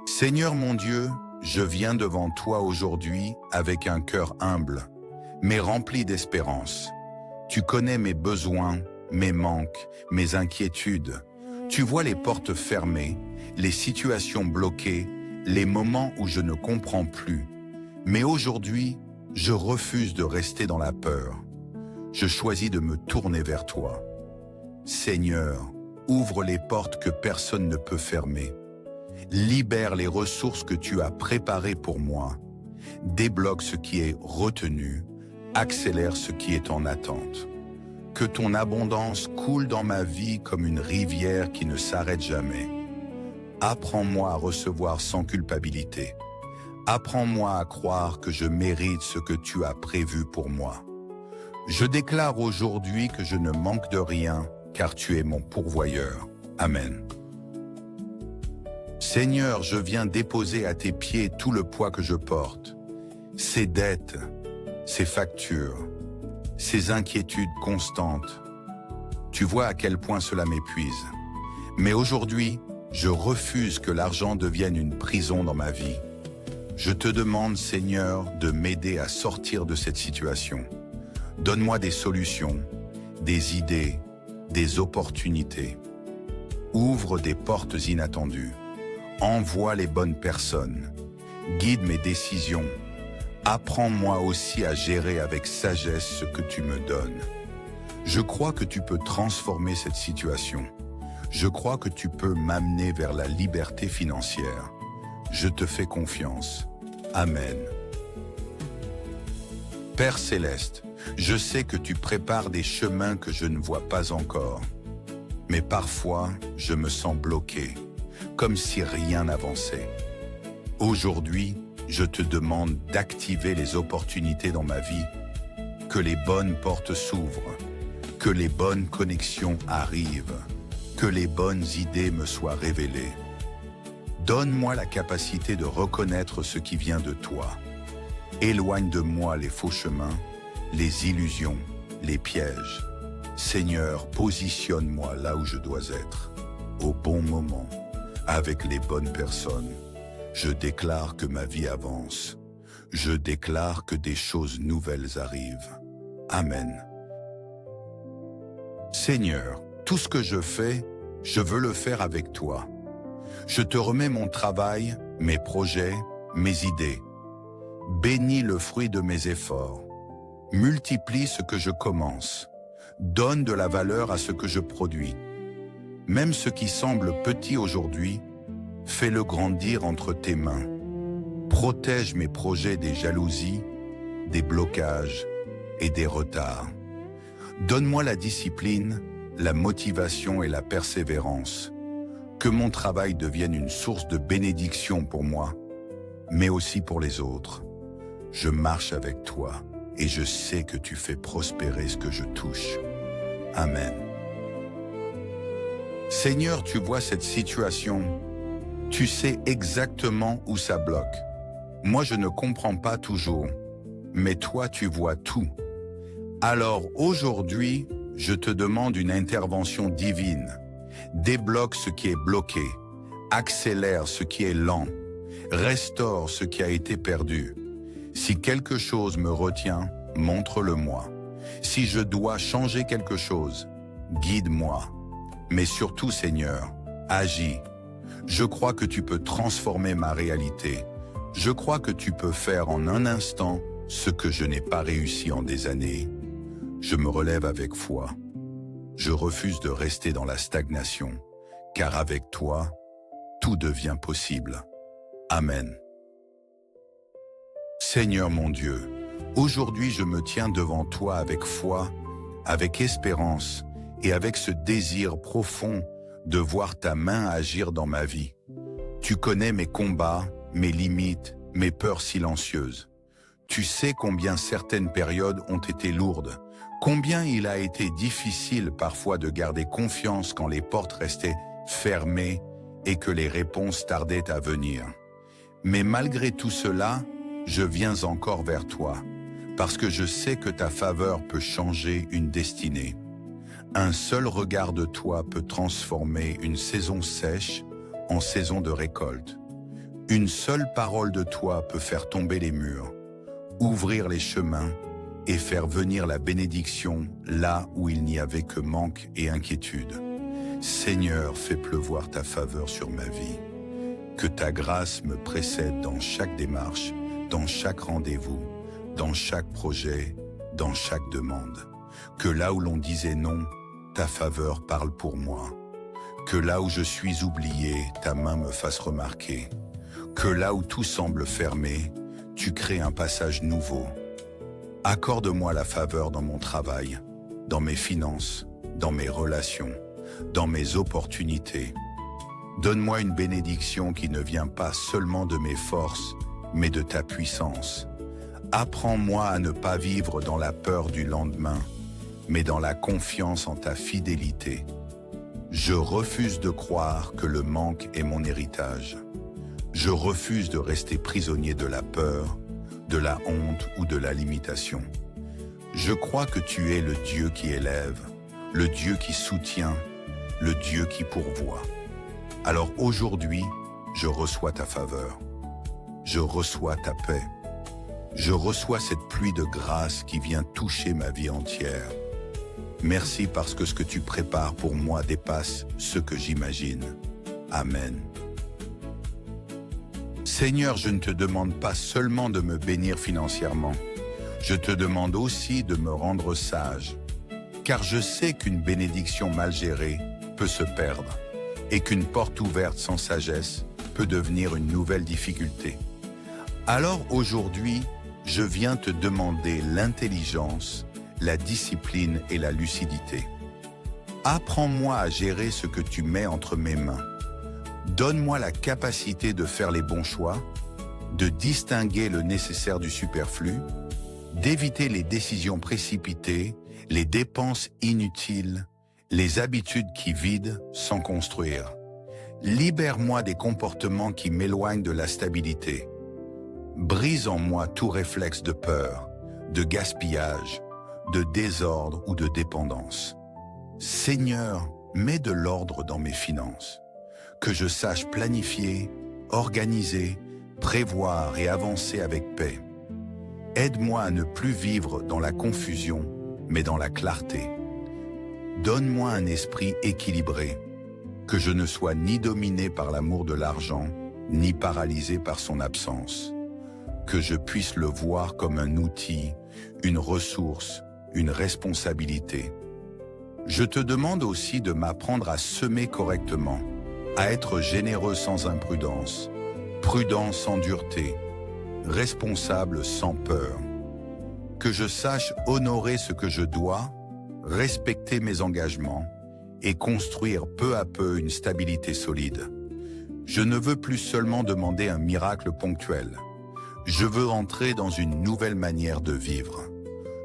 Seigneur mon Dieu, je viens devant toi aujourd'hui avec un cœur humble, mais rempli d'espérance. Tu connais mes besoins, mes manques, mes inquiétudes. Tu vois les portes fermées, les situations bloquées, les moments où je ne comprends plus. Mais aujourd'hui, je refuse de rester dans la peur. Je choisis de me tourner vers toi. Seigneur, ouvre les portes que personne ne peut fermer. Libère les ressources que tu as préparées pour moi. Débloque ce qui est retenu. Accélère ce qui est en attente. Que ton abondance coule dans ma vie comme une rivière qui ne s'arrête jamais. Apprends-moi à recevoir sans culpabilité. Apprends-moi à croire que je mérite ce que tu as prévu pour moi. Je déclare aujourd'hui que je ne manque de rien, car tu es mon pourvoyeur. Amen. Seigneur, je viens déposer à tes pieds tout le poids que je porte. Ces dettes, ces factures, ces inquiétudes constantes. Tu vois à quel point cela m'épuise. Mais aujourd'hui, je refuse que l'argent devienne une prison dans ma vie. Je te demande, Seigneur, de m'aider à sortir de cette situation. Donne-moi des solutions, des idées, des opportunités. Ouvre des portes inattendues. Envoie les bonnes personnes. Guide mes décisions. Apprends-moi aussi à gérer avec sagesse ce que tu me donnes. Je crois que tu peux transformer cette situation. Je crois que tu peux m'amener vers la liberté financière. Je te fais confiance. Amen. Père Céleste, je sais que tu prépares des chemins que je ne vois pas encore. Mais parfois, je me sens bloqué, comme si rien n'avançait. Aujourd'hui, je te demande d'activer les opportunités dans ma vie, que les bonnes portes s'ouvrent, que les bonnes connexions arrivent, que les bonnes idées me soient révélées. Donne-moi la capacité de reconnaître ce qui vient de toi. Éloigne de moi les faux chemins, les illusions, les pièges. Seigneur, positionne-moi là où je dois être, au bon moment, avec les bonnes personnes. Je déclare que ma vie avance. Je déclare que des choses nouvelles arrivent. Amen. Seigneur, tout ce que je fais, je veux le faire avec toi. Je te remets mon travail, mes projets, mes idées. Bénis le fruit de mes efforts. Multiplie ce que je commence. Donne de la valeur à ce que je produis. Même ce qui semble petit aujourd'hui, fais-le grandir entre tes mains. Protège mes projets des jalousies, des blocages et des retards. Donne-moi la discipline, la motivation et la persévérance. Que mon travail devienne une source de bénédiction pour moi, mais aussi pour les autres. Je marche avec toi et je sais que tu fais prospérer ce que je touche. Amen. Seigneur, tu vois cette situation. Tu sais exactement où ça bloque. Moi, je ne comprends pas toujours, mais toi, tu vois tout. Alors aujourd'hui, je te demande une intervention divine. Débloque ce qui est bloqué, accélère ce qui est lent, restaure ce qui a été perdu. Si quelque chose me retient, montre-le-moi. Si je dois changer quelque chose, guide-moi. Mais surtout, Seigneur, agis. Je crois que tu peux transformer ma réalité. Je crois que tu peux faire en un instant ce que je n'ai pas réussi en des années. Je me relève avec foi. Je refuse de rester dans la stagnation, car avec toi, tout devient possible. Amen. Seigneur mon Dieu, aujourd'hui je me tiens devant toi avec foi, avec espérance et avec ce désir profond de voir ta main agir dans ma vie. Tu connais mes combats, mes limites, mes peurs silencieuses. Tu sais combien certaines périodes ont été lourdes, combien il a été difficile parfois de garder confiance quand les portes restaient fermées et que les réponses tardaient à venir. Mais malgré tout cela, je viens encore vers toi, parce que je sais que ta faveur peut changer une destinée. Un seul regard de toi peut transformer une saison sèche en saison de récolte. Une seule parole de toi peut faire tomber les murs, ouvrir les chemins et faire venir la bénédiction là où il n'y avait que manque et inquiétude. Seigneur, fais pleuvoir ta faveur sur ma vie. Que ta grâce me précède dans chaque démarche, dans chaque rendez-vous, dans chaque projet, dans chaque demande. Que là où l'on disait non, ta faveur parle pour moi. Que là où je suis oublié, ta main me fasse remarquer. Que là où tout semble fermé, tu crées un passage nouveau. Accorde-moi la faveur dans mon travail, dans mes finances, dans mes relations, dans mes opportunités. Donne-moi une bénédiction qui ne vient pas seulement de mes forces, mais de ta puissance. Apprends-moi à ne pas vivre dans la peur du lendemain, mais dans la confiance en ta fidélité. Je refuse de croire que le manque est mon héritage. Je refuse de rester prisonnier de la peur, de la honte ou de la limitation. Je crois que tu es le Dieu qui élève, le Dieu qui soutient, le Dieu qui pourvoit. Alors aujourd'hui, je reçois ta faveur. Je reçois ta paix. Je reçois cette pluie de grâce qui vient toucher ma vie entière. Merci parce que ce que tu prépares pour moi dépasse ce que j'imagine. Amen. Seigneur, je ne te demande pas seulement de me bénir financièrement. Je te demande aussi de me rendre sage. Car je sais qu'une bénédiction mal gérée peut se perdre et qu'une porte ouverte sans sagesse peut devenir une nouvelle difficulté. Alors aujourd'hui, je viens te demander l'intelligence, la discipline et la lucidité. Apprends-moi à gérer ce que tu mets entre mes mains. Donne-moi la capacité de faire les bons choix, de distinguer le nécessaire du superflu, d'éviter les décisions précipitées, les dépenses inutiles, les habitudes qui vident sans construire. Libère-moi des comportements qui m'éloignent de la stabilité. Brise en moi tout réflexe de peur, de gaspillage, de désordre ou de dépendance. Seigneur, mets de l'ordre dans mes finances. Que je sache planifier, organiser, prévoir et avancer avec paix. Aide-moi à ne plus vivre dans la confusion, mais dans la clarté. Donne-moi un esprit équilibré, que je ne sois ni dominé par l'amour de l'argent, ni paralysé par son absence. Que je puisse le voir comme un outil, une ressource, une responsabilité. Je te demande aussi de m'apprendre à semer correctement, à être généreux sans imprudence, prudent sans dureté, responsable sans peur. Que je sache honorer ce que je dois, respecter mes engagements et construire peu à peu une stabilité solide. Je ne veux plus seulement demander un miracle ponctuel. Je veux entrer dans une nouvelle manière de vivre.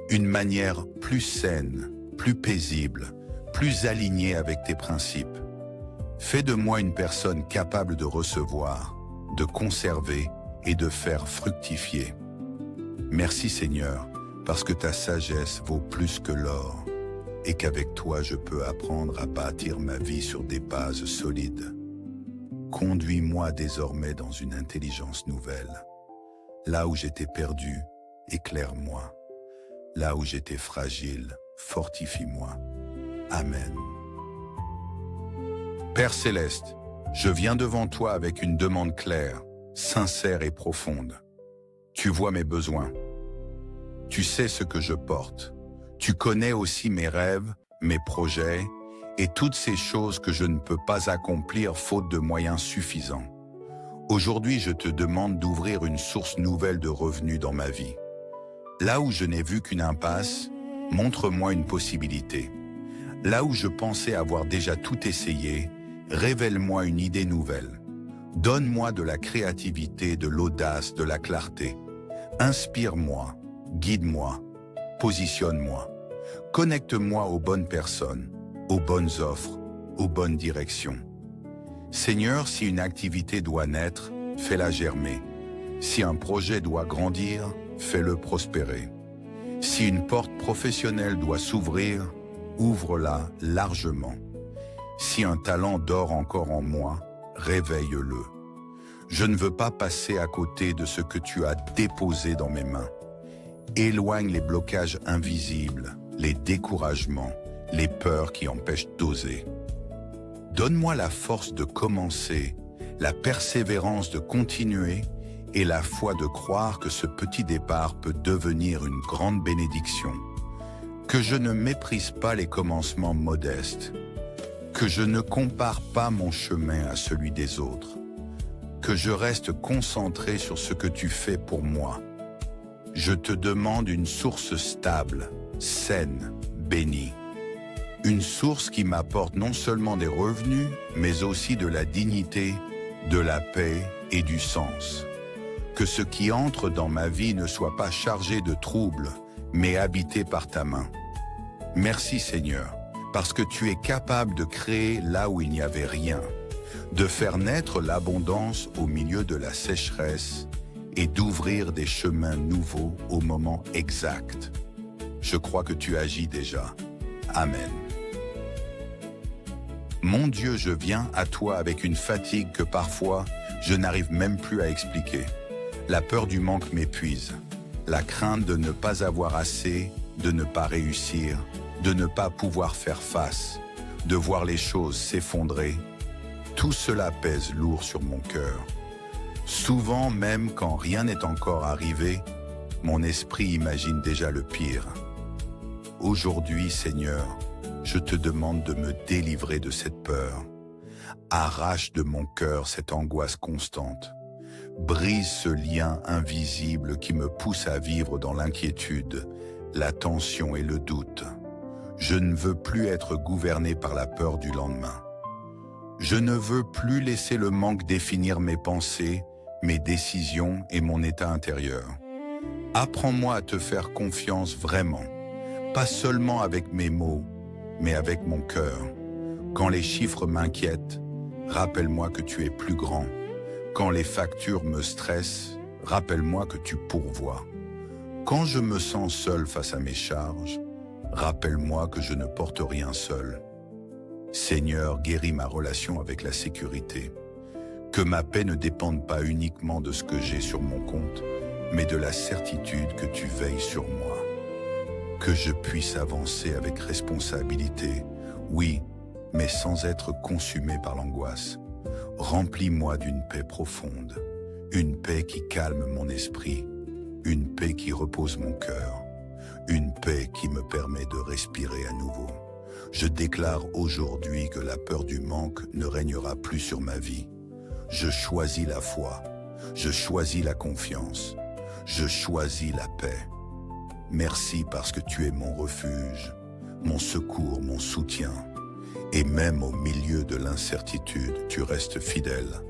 Une manière plus saine, plus paisible, plus alignée avec tes principes. Fais de moi une personne capable de recevoir, de conserver et de faire fructifier. Merci Seigneur, parce que ta sagesse vaut plus que l'or et qu'avec toi je peux apprendre à bâtir ma vie sur des bases solides. Conduis-moi désormais dans une intelligence nouvelle. Là où j'étais perdu, éclaire-moi. Là où j'étais fragile, fortifie-moi. Amen. Père Céleste, je viens devant toi avec une demande claire, sincère et profonde. Tu vois mes besoins. Tu sais ce que je porte. Tu connais aussi mes rêves, mes projets et toutes ces choses que je ne peux pas accomplir faute de moyens suffisants. Aujourd'hui, je te demande d'ouvrir une source nouvelle de revenus dans ma vie. Là où je n'ai vu qu'une impasse, montre-moi une possibilité. Là où je pensais avoir déjà tout essayé, révèle-moi une idée nouvelle. Donne-moi de la créativité, de l'audace, de la clarté. Inspire-moi, guide-moi, positionne-moi. Connecte-moi aux bonnes personnes, aux bonnes offres, aux bonnes directions. Seigneur, si une activité doit naître, fais-la germer. Si un projet doit grandir, fais-le prospérer. Si une porte professionnelle doit s'ouvrir, ouvre-la largement. Si un talent dort encore en moi, réveille-le. Je ne veux pas passer à côté de ce que tu as déposé dans mes mains. Éloigne les blocages invisibles, les découragements, les peurs qui empêchent d'oser. Donne-moi la force de commencer, la persévérance de continuer et la foi de croire que ce petit départ peut devenir une grande bénédiction. Que je ne méprise pas les commencements modestes, que je ne compare pas mon chemin à celui des autres, que je reste concentré sur ce que tu fais pour moi. Je te demande une source stable, saine, bénie. Une source qui m'apporte non seulement des revenus, mais aussi de la dignité, de la paix et du sens. Que ce qui entre dans ma vie ne soit pas chargé de troubles, mais habité par ta main. Merci Seigneur, parce que tu es capable de créer là où il n'y avait rien, de faire naître l'abondance au milieu de la sécheresse et d'ouvrir des chemins nouveaux au moment exact. Je crois que tu agis déjà. Amen. Mon Dieu, je viens à toi avec une fatigue que parfois je n'arrive même plus à expliquer. La peur du manque m'épuise. La crainte de ne pas avoir assez, de ne pas réussir, de ne pas pouvoir faire face, de voir les choses s'effondrer. Tout cela pèse lourd sur mon cœur. Souvent, même quand rien n'est encore arrivé, mon esprit imagine déjà le pire. Aujourd'hui, Seigneur, je te demande de me délivrer de cette peur. Arrache de mon cœur cette angoisse constante. Brise ce lien invisible qui me pousse à vivre dans l'inquiétude, la tension et le doute. Je ne veux plus être gouverné par la peur du lendemain. Je ne veux plus laisser le manque définir mes pensées, mes décisions et mon état intérieur. Apprends-moi à te faire confiance vraiment, pas seulement avec mes mots, mais avec mon cœur. Quand les chiffres m'inquiètent, rappelle-moi que tu es plus grand. Quand les factures me stressent, rappelle-moi que tu pourvois. Quand je me sens seul face à mes charges, rappelle-moi que je ne porte rien seul. Seigneur, guéris ma relation avec la sécurité. Que ma paix ne dépende pas uniquement de ce que j'ai sur mon compte, mais de la certitude que tu veilles sur moi. Que je puisse avancer avec responsabilité, oui, mais sans être consumé par l'angoisse. Remplis-moi d'une paix profonde, une paix qui calme mon esprit, une paix qui repose mon cœur, une paix qui me permet de respirer à nouveau. Je déclare aujourd'hui que la peur du manque ne régnera plus sur ma vie. Je choisis la foi, je choisis la confiance, je choisis la paix. Merci parce que tu es mon refuge, mon secours, mon soutien. Et même au milieu de l'incertitude, tu restes fidèle.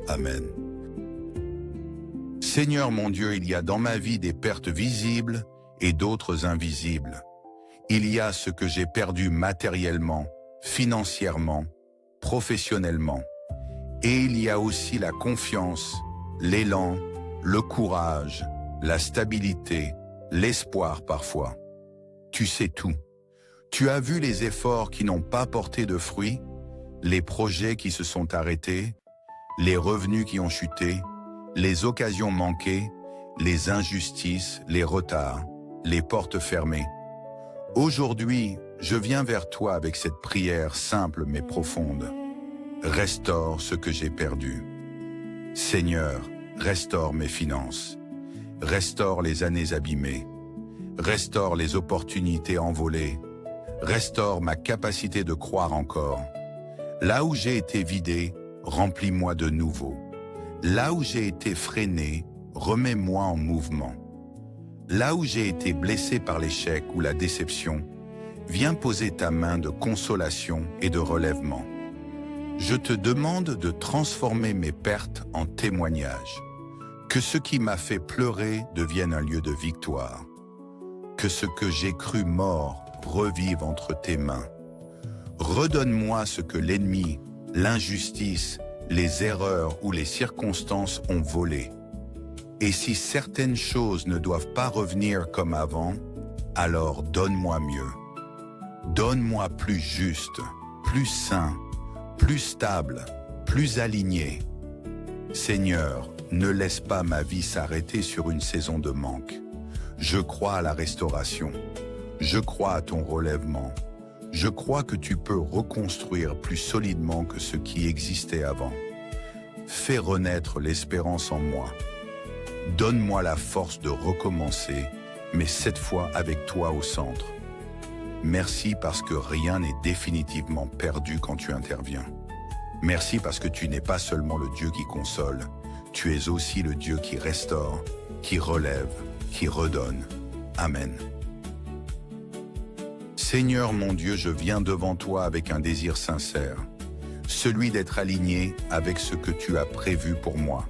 Amen. Seigneur mon Dieu, il y a dans ma vie des pertes visibles et d'autres invisibles. Il y a ce que j'ai perdu matériellement, financièrement, professionnellement. Et il y a aussi la confiance, l'élan, le courage, la stabilité, l'espoir parfois. Tu sais tout. Tu as vu les efforts qui n'ont pas porté de fruits, les projets qui se sont arrêtés, les revenus qui ont chuté, les occasions manquées, les injustices, les retards, les portes fermées. Aujourd'hui, je viens vers toi avec cette prière simple mais profonde. Restaure ce que j'ai perdu. Seigneur, restaure mes finances. Restaure les années abîmées. Restaure les opportunités envolées. Restaure ma capacité de croire encore. Là où j'ai été vidé, remplis-moi de nouveau. Là où j'ai été freiné, remets-moi en mouvement. Là où j'ai été blessé par l'échec ou la déception, viens poser ta main de consolation et de relèvement. Je te demande de transformer mes pertes en témoignages. Que ce qui m'a fait pleurer devienne un lieu de victoire. Que ce que j'ai cru mort revive entre tes mains. Redonne-moi ce que l'ennemi, l'injustice, les erreurs ou les circonstances ont volé. Et si certaines choses ne doivent pas revenir comme avant, alors donne-moi mieux. Donne-moi plus juste, plus sain, plus stable, plus aligné. Seigneur, ne laisse pas ma vie s'arrêter sur une saison de manque. Je crois à la restauration. Je crois à ton relèvement. Je crois que tu peux reconstruire plus solidement que ce qui existait avant. Fais renaître l'espérance en moi. Donne-moi la force de recommencer, mais cette fois avec toi au centre. Merci parce que rien n'est définitivement perdu quand tu interviens. Merci parce que tu n'es pas seulement le Dieu qui console, tu es aussi le Dieu qui restaure, qui relève, qui redonne. Amen. Seigneur mon Dieu, je viens devant toi avec un désir sincère, celui d'être aligné avec ce que tu as prévu pour moi.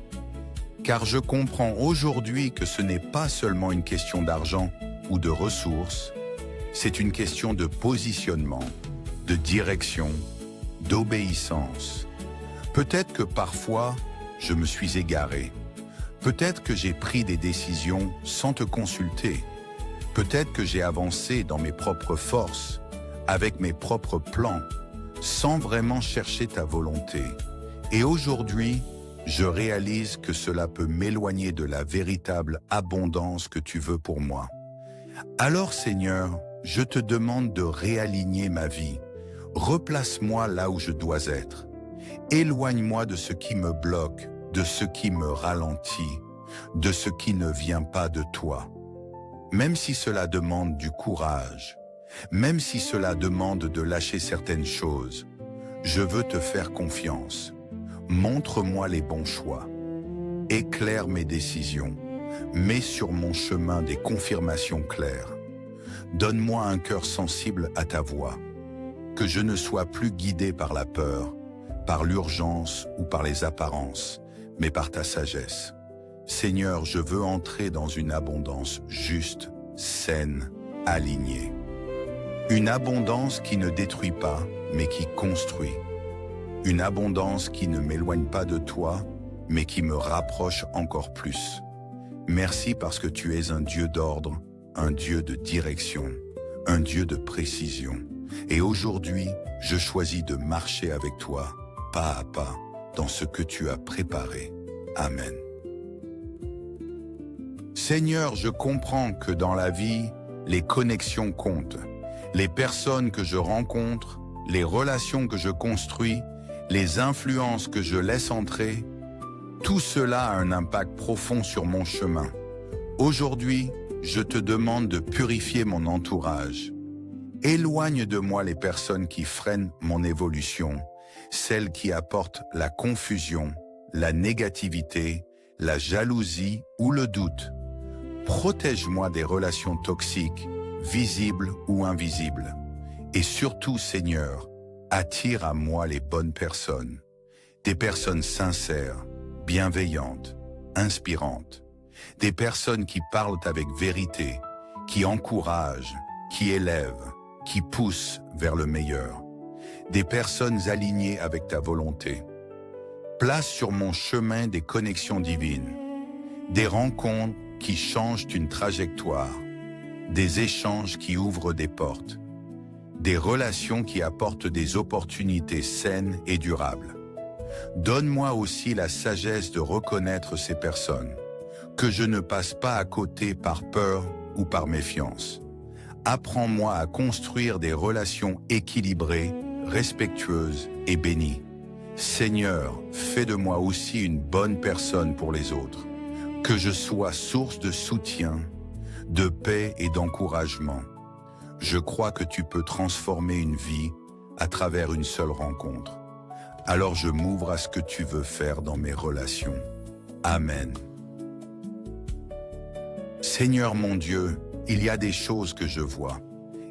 Car je comprends aujourd'hui que ce n'est pas seulement une question d'argent ou de ressources, c'est une question de positionnement, de direction, d'obéissance. Peut-être que parfois, je me suis égaré. Peut-être que j'ai pris des décisions sans te consulter. Peut-être que j'ai avancé dans mes propres forces, avec mes propres plans, sans vraiment chercher ta volonté. Et aujourd'hui, je réalise que cela peut m'éloigner de la véritable abondance que tu veux pour moi. Alors Seigneur, je te demande de réaligner ma vie. Replace-moi là où je dois être. Éloigne-moi de ce qui me bloque, de ce qui me ralentit, de ce qui ne vient pas de toi. Même si cela demande du courage, même si cela demande de lâcher certaines choses, je veux te faire confiance. Montre-moi les bons choix. Éclaire mes décisions. Mets sur mon chemin des confirmations claires. Donne-moi un cœur sensible à ta voix. Que je ne sois plus guidé par la peur, par l'urgence ou par les apparences, mais par ta sagesse. Seigneur, je veux entrer dans une abondance juste, saine, alignée. Une abondance qui ne détruit pas, mais qui construit. Une abondance qui ne m'éloigne pas de toi, mais qui me rapproche encore plus. Merci parce que tu es un Dieu d'ordre, un Dieu de direction, un Dieu de précision. Et aujourd'hui, je choisis de marcher avec toi, pas à pas, dans ce que tu as préparé. Amen. Seigneur, je comprends que dans la vie, les connexions comptent. Les personnes que je rencontre, les relations que je construis, les influences que je laisse entrer, tout cela a un impact profond sur mon chemin. Aujourd'hui, je te demande de purifier mon entourage. Éloigne de moi les personnes qui freinent mon évolution, celles qui apportent la confusion, la négativité, la jalousie ou le doute. Protège-moi des relations toxiques, visibles ou invisibles. Et surtout, Seigneur, attire à moi les bonnes personnes, des personnes sincères, bienveillantes, inspirantes, des personnes qui parlent avec vérité, qui encouragent, qui élèvent, qui poussent vers le meilleur, des personnes alignées avec ta volonté. Place sur mon chemin des connexions divines, des rencontres qui changent une trajectoire, des échanges qui ouvrent des portes, des relations qui apportent des opportunités saines et durables. Donne-moi aussi la sagesse de reconnaître ces personnes, que je ne passe pas à côté par peur ou par méfiance. Apprends-moi à construire des relations équilibrées, respectueuses et bénies. Seigneur, fais de moi aussi une bonne personne pour les autres, que je sois source de soutien, de paix et d'encouragement. Je crois que tu peux transformer une vie à travers une seule rencontre. Alors je m'ouvre à ce que tu veux faire dans mes relations. Amen. Seigneur mon Dieu, il y a des choses que je vois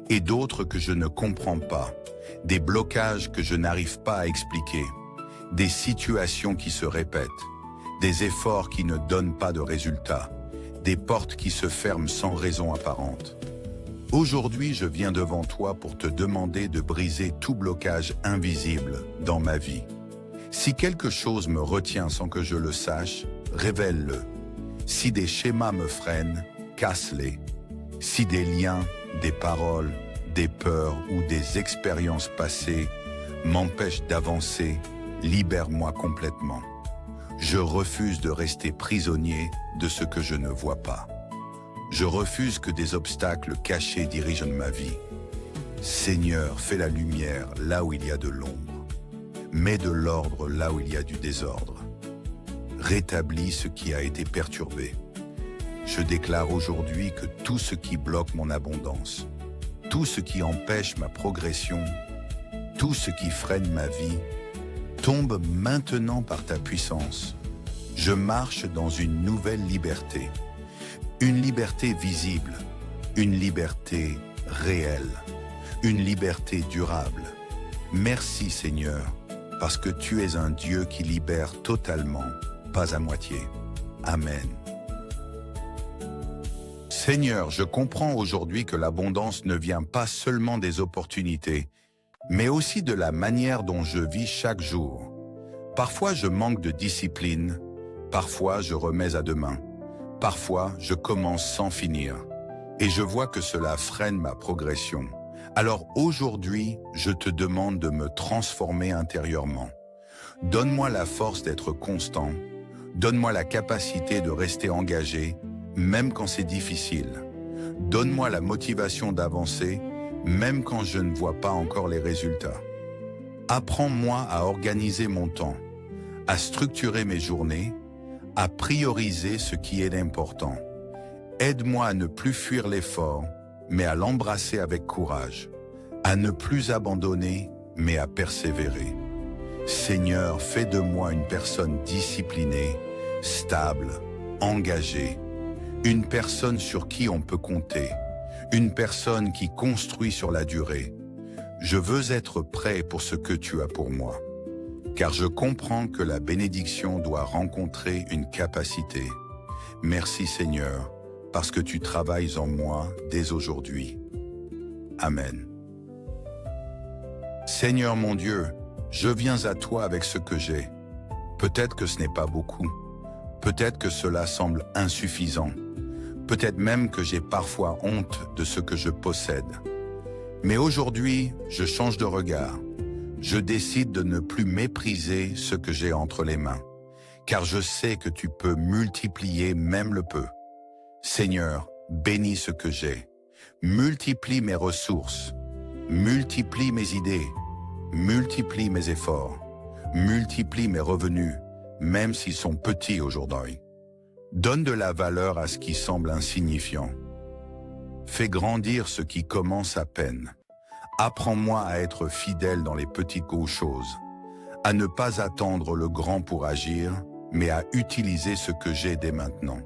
et d'autres que je ne comprends pas, des blocages que je n'arrive pas à expliquer, des situations qui se répètent, des efforts qui ne donnent pas de résultats, des portes qui se ferment sans raison apparente. Aujourd'hui, je viens devant toi pour te demander de briser tout blocage invisible dans ma vie. Si quelque chose me retient sans que je le sache, révèle-le. Si des schémas me freinent, casse-les. Si des liens, des paroles, des peurs ou des expériences passées m'empêchent d'avancer, libère-moi complètement. Je refuse de rester prisonnier de ce que je ne vois pas. Je refuse que des obstacles cachés dirigent ma vie. Seigneur, fais la lumière là où il y a de l'ombre. Mets de l'ordre là où il y a du désordre. Rétablis ce qui a été perturbé. Je déclare aujourd'hui que tout ce qui bloque mon abondance, tout ce qui empêche ma progression, tout ce qui freine ma vie, tombe maintenant par ta puissance. Je marche dans une nouvelle liberté. Une liberté visible, une liberté réelle, une liberté durable. Merci Seigneur, parce que tu es un Dieu qui libère totalement, pas à moitié. Amen. Seigneur, je comprends aujourd'hui que l'abondance ne vient pas seulement des opportunités, mais aussi de la manière dont je vis chaque jour. Parfois, je manque de discipline, parfois, je remets à demain, parfois, je commence sans finir, et je vois que cela freine ma progression. Alors aujourd'hui, je te demande de me transformer intérieurement. Donne-moi la force d'être constant, donne-moi la capacité de rester engagé, même quand c'est difficile. Donne-moi la motivation d'avancer, même quand je ne vois pas encore les résultats. Apprends-moi à organiser mon temps, à structurer mes journées, à prioriser ce qui est important. Aide-moi à ne plus fuir l'effort, mais à l'embrasser avec courage, à ne plus abandonner, mais à persévérer. Seigneur, fais de moi une personne disciplinée, stable, engagée, une personne sur qui on peut compter, une personne qui construit sur la durée. Je veux être prêt pour ce que tu as pour moi, car je comprends que la bénédiction doit rencontrer une capacité. Merci Seigneur, parce que tu travailles en moi dès aujourd'hui. Amen. Seigneur mon Dieu, je viens à toi avec ce que j'ai. Peut-être que ce n'est pas beaucoup. Peut-être que cela semble insuffisant. Peut-être même que j'ai parfois honte de ce que je possède. Mais aujourd'hui, je change de regard. Je décide de ne plus mépriser ce que j'ai entre les mains, car je sais que tu peux multiplier même le peu. Seigneur, bénis ce que j'ai. Multiplie mes ressources. Multiplie mes idées. Multiplie mes efforts. Multiplie mes revenus, même s'ils sont petits aujourd'hui. Donne de la valeur à ce qui semble insignifiant. Fais grandir ce qui commence à peine. Apprends-moi à être fidèle dans les petites choses, à ne pas attendre le grand pour agir, mais à utiliser ce que j'ai dès maintenant.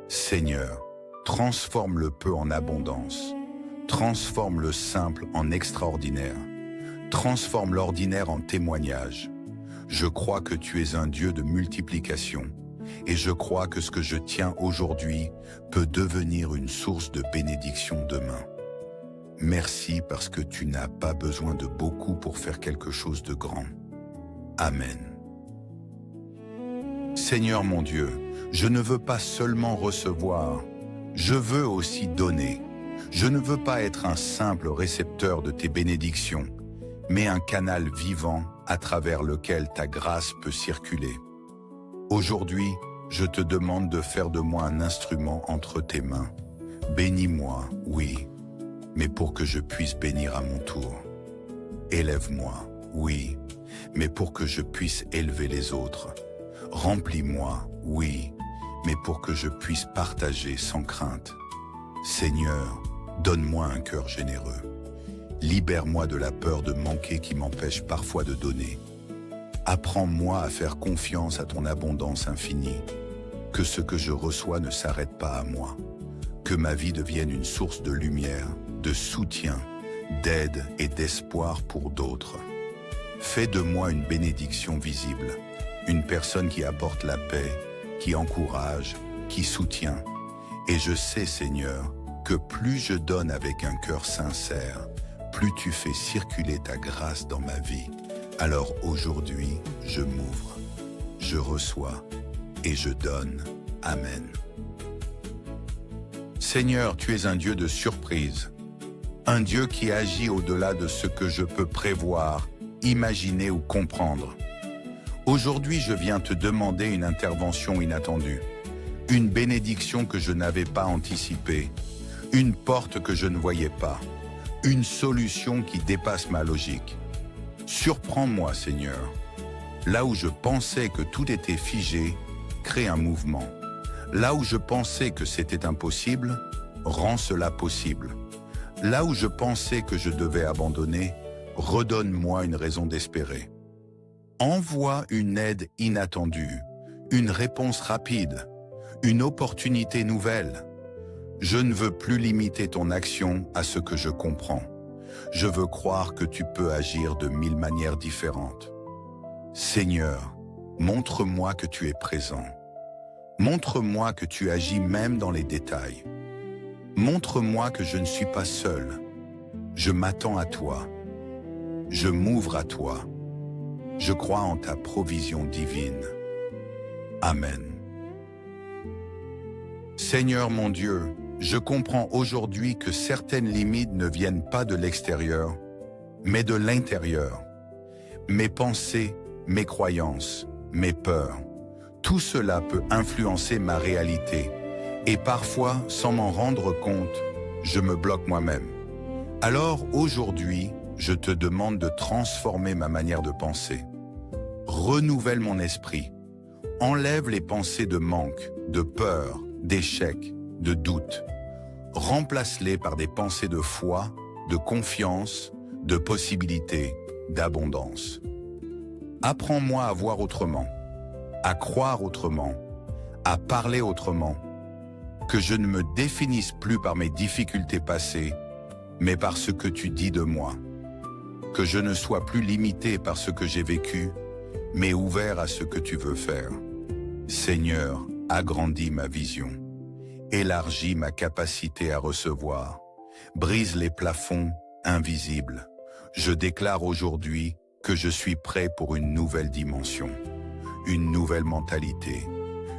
Seigneur, transforme le peu en abondance. Transforme le simple en extraordinaire. Transforme l'ordinaire en témoignage. Je crois que tu es un Dieu de multiplication. Et je crois que ce que je tiens aujourd'hui peut devenir une source de bénédiction demain. Merci parce que tu n'as pas besoin de beaucoup pour faire quelque chose de grand. Amen. Seigneur mon Dieu, je ne veux pas seulement recevoir, je veux aussi donner. Je ne veux pas être un simple récepteur de tes bénédictions, mais un canal vivant à travers lequel ta grâce peut circuler. Aujourd'hui, je te demande de faire de moi un instrument entre tes mains. Bénis-moi, oui, mais pour que je puisse bénir à mon tour. Élève-moi, oui, mais pour que je puisse élever les autres. Remplis-moi, oui, mais pour que je puisse partager sans crainte. Seigneur, donne-moi un cœur généreux. Libère-moi de la peur de manquer qui m'empêche parfois de donner. Apprends-moi à faire confiance à ton abondance infinie. Que ce que je reçois ne s'arrête pas à moi. Que ma vie devienne une source de lumière, de soutien, d'aide et d'espoir pour d'autres. Fais de moi une bénédiction visible, une personne qui apporte la paix, qui encourage, qui soutient. Et je sais, Seigneur, que plus je donne avec un cœur sincère, plus tu fais circuler ta grâce dans ma vie. Alors aujourd'hui, je m'ouvre, je reçois et je donne. Amen. Seigneur, tu es un Dieu de surprise, un Dieu qui agit au-delà de ce que je peux prévoir, imaginer ou comprendre. Aujourd'hui, je viens te demander une intervention inattendue, une bénédiction que je n'avais pas anticipée, une porte que je ne voyais pas, une solution qui dépasse ma logique. Surprends-moi, Seigneur. Là où je pensais que tout était figé, crée un mouvement. Là où je pensais que c'était impossible, rends cela possible. Là où je pensais que je devais abandonner, redonne-moi une raison d'espérer. Envoie une aide inattendue, une réponse rapide, une opportunité nouvelle. Je ne veux plus limiter ton action à ce que je comprends. Je veux croire que tu peux agir de 1000 manières différentes. Seigneur, montre-moi que tu es présent. Montre-moi que tu agis même dans les détails. Montre-moi que je ne suis pas seul. Je m'attends à toi. Je m'ouvre à toi. Je crois en ta provision divine. Amen. Seigneur mon Dieu, je comprends aujourd'hui que certaines limites ne viennent pas de l'extérieur, mais de l'intérieur. Mes pensées, mes croyances, mes peurs, tout cela peut influencer ma réalité. Et parfois, sans m'en rendre compte, je me bloque moi-même. Alors aujourd'hui, je te demande de transformer ma manière de penser. Renouvelle mon esprit. Enlève les pensées de manque, de peur, d'échec, de doute. Remplace-les par des pensées de foi, de confiance, de possibilité, d'abondance. Apprends-moi à voir autrement, à croire autrement, à parler autrement. Que je ne me définisse plus par mes difficultés passées, mais par ce que tu dis de moi. Que je ne sois plus limité par ce que j'ai vécu, mais ouvert à ce que tu veux faire. Seigneur, agrandis ma vision. Élargis ma capacité à recevoir. Brise les plafonds invisibles. Je déclare aujourd'hui que je suis prêt pour une nouvelle dimension, une nouvelle mentalité,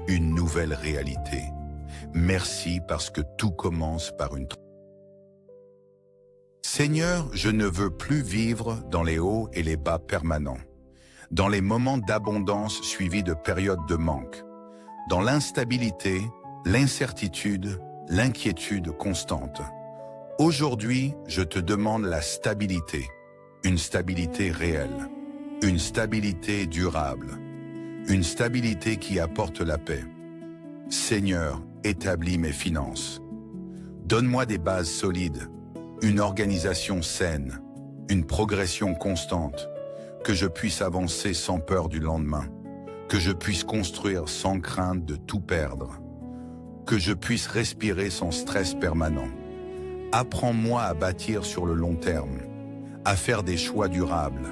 une nouvelle réalité. Merci parce que tout commence par une... Seigneur, je ne veux plus vivre dans les hauts et les bas permanents, dans les moments d'abondance suivis de périodes de manque, dans l'instabilité, l'incertitude, l'inquiétude constante. Aujourd'hui, je te demande la stabilité, une stabilité réelle, une stabilité durable, une stabilité qui apporte la paix. Seigneur, établis mes finances. Donne-moi des bases solides, une organisation saine, une progression constante, que je puisse avancer sans peur du lendemain, que je puisse construire sans crainte de tout perdre, que je puisse respirer sans stress permanent. Apprends-moi à bâtir sur le long terme, à faire des choix durables,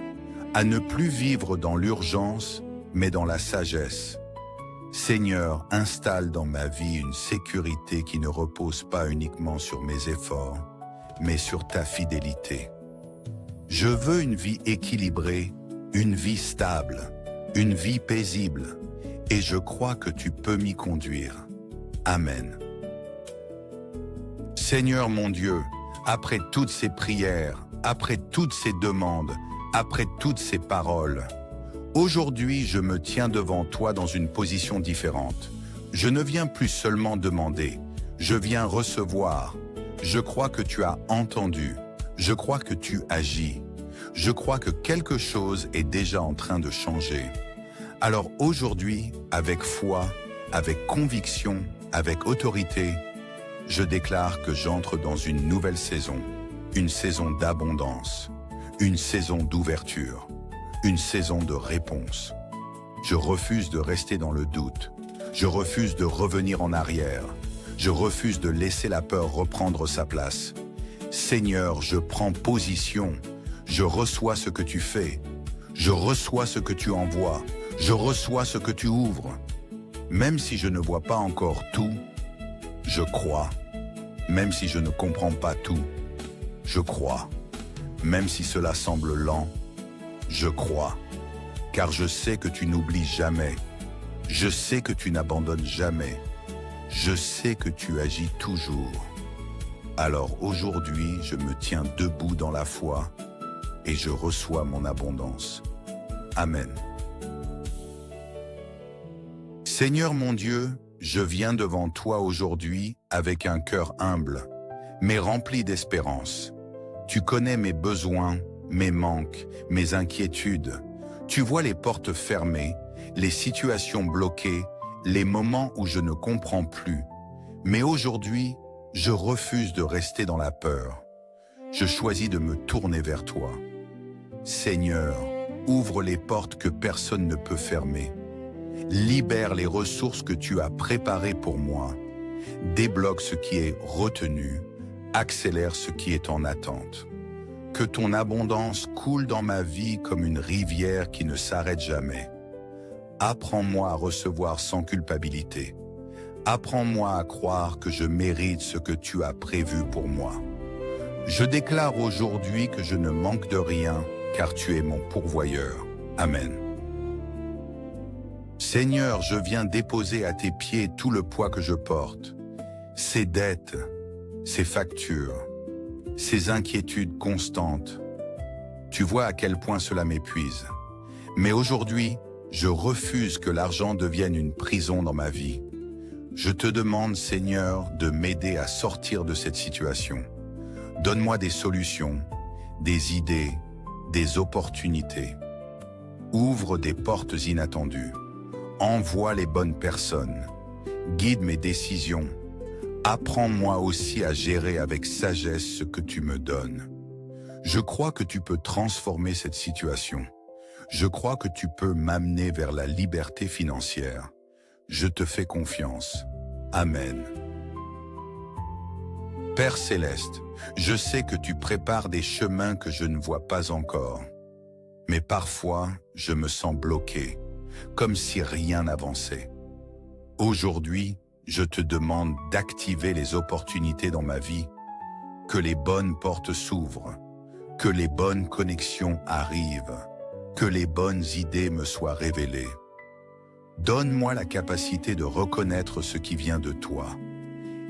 à ne plus vivre dans l'urgence, mais dans la sagesse. Seigneur, installe dans ma vie une sécurité qui ne repose pas uniquement sur mes efforts, mais sur ta fidélité. Je veux une vie équilibrée, une vie stable, une vie paisible, et je crois que tu peux m'y conduire. Amen. Seigneur mon Dieu, après toutes ces prières, après toutes ces demandes, après toutes ces paroles, aujourd'hui je me tiens devant toi dans une position différente. Je ne viens plus seulement demander, je viens recevoir. Je crois que tu as entendu, je crois que tu agis, je crois que quelque chose est déjà en train de changer. Alors aujourd'hui, avec foi, avec conviction, avec autorité, je déclare que j'entre dans une nouvelle saison, une saison d'abondance, une saison d'ouverture, une saison de réponse. Je refuse de rester dans le doute, je refuse de revenir en arrière. Je refuse de laisser la peur reprendre sa place. Seigneur, je prends position. Je reçois ce que tu fais. Je reçois ce que tu envoies. Je reçois ce que tu ouvres. Même si je ne vois pas encore tout, je crois. Même si je ne comprends pas tout, je crois. Même si cela semble lent, je crois. Car je sais que tu n'oublies jamais. Je sais que tu n'abandonnes jamais. Je sais que tu agis toujours. Alors aujourd'hui, je me tiens debout dans la foi et je reçois mon abondance. Amen. Seigneur mon Dieu, je viens devant toi aujourd'hui avec un cœur humble, mais rempli d'espérance. Tu connais mes besoins, mes manques, mes inquiétudes. Tu vois les portes fermées, les situations bloquées, les moments où je ne comprends plus. Mais aujourd'hui, je refuse de rester dans la peur. Je choisis de me tourner vers toi. Seigneur, ouvre les portes que personne ne peut fermer. Libère les ressources que tu as préparées pour moi. Débloque ce qui est retenu. Accélère ce qui est en attente. Que ton abondance coule dans ma vie comme une rivière qui ne s'arrête jamais. Apprends-moi à recevoir sans culpabilité. Apprends-moi à croire que je mérite ce que tu as prévu pour moi. Je déclare aujourd'hui que je ne manque de rien, car tu es mon pourvoyeur. Amen. Seigneur, je viens déposer à tes pieds tout le poids que je porte. Ces dettes, ces factures, ces inquiétudes constantes. Tu vois à quel point cela m'épuise. Mais aujourd'hui, je refuse que l'argent devienne une prison dans ma vie. Je te demande, Seigneur, de m'aider à sortir de cette situation. Donne-moi des solutions, des idées, des opportunités. Ouvre des portes inattendues. Envoie les bonnes personnes. Guide mes décisions. Apprends-moi aussi à gérer avec sagesse ce que tu me donnes. Je crois que tu peux transformer cette situation. Je crois que tu peux m'amener vers la liberté financière. Je te fais confiance. Amen. Père Céleste, je sais que tu prépares des chemins que je ne vois pas encore. Mais parfois, je me sens bloqué, comme si rien n'avançait. Aujourd'hui, je te demande d'activer les opportunités dans ma vie, que les bonnes portes s'ouvrent, que les bonnes connexions arrivent, que les bonnes idées me soient révélées. Donne-moi la capacité de reconnaître ce qui vient de toi.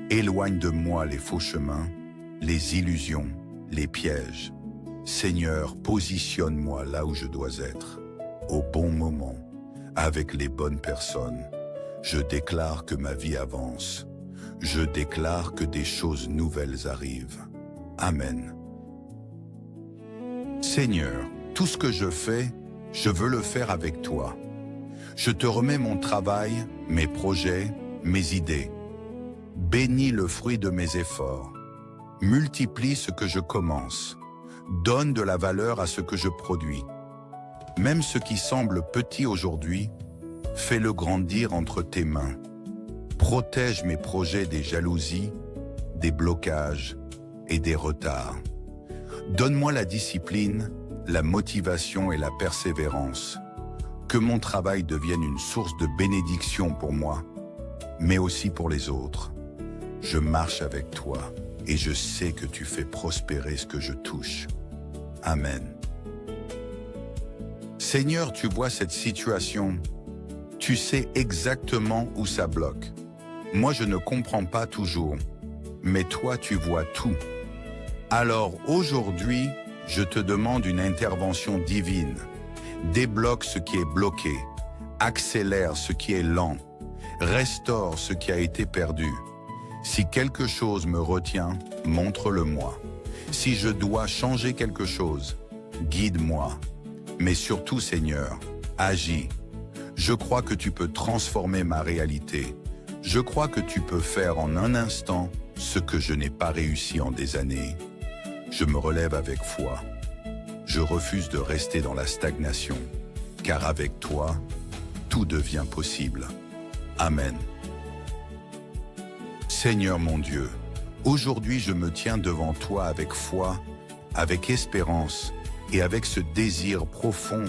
Éloigne de moi les faux chemins, les illusions, les pièges. Seigneur, positionne-moi là où je dois être, au bon moment, avec les bonnes personnes. Je déclare que ma vie avance. Je déclare que des choses nouvelles arrivent. Amen. Seigneur, tout ce que je fais, je veux le faire avec toi. Je te remets mon travail, mes projets, mes idées. Bénis le fruit de mes efforts. Multiplie ce que je commence. Donne de la valeur à ce que je produis. Même ce qui semble petit aujourd'hui, fais-le grandir entre tes mains. Protège mes projets des jalousies, des blocages et des retards. Donne-moi la discipline, la motivation et la persévérance. Que mon travail devienne une source de bénédiction pour moi, mais aussi pour les autres. Je marche avec toi et je sais que tu fais prospérer ce que je touche. Amen. Seigneur, tu vois cette situation. Tu sais exactement où ça bloque. Moi, je ne comprends pas toujours, mais toi, tu vois tout. Alors aujourd'hui, je te demande une intervention divine. Débloque ce qui est bloqué, accélère ce qui est lent, restaure ce qui a été perdu. Si quelque chose me retient, montre-le-moi. Si je dois changer quelque chose, guide-moi. Mais surtout, Seigneur, agis. Je crois que tu peux transformer ma réalité. Je crois que tu peux faire en un instant ce que je n'ai pas réussi en des années. Je me relève avec foi. Je refuse de rester dans la stagnation, car avec toi, tout devient possible. Amen. Seigneur mon Dieu, aujourd'hui je me tiens devant toi avec foi, avec espérance et avec ce désir profond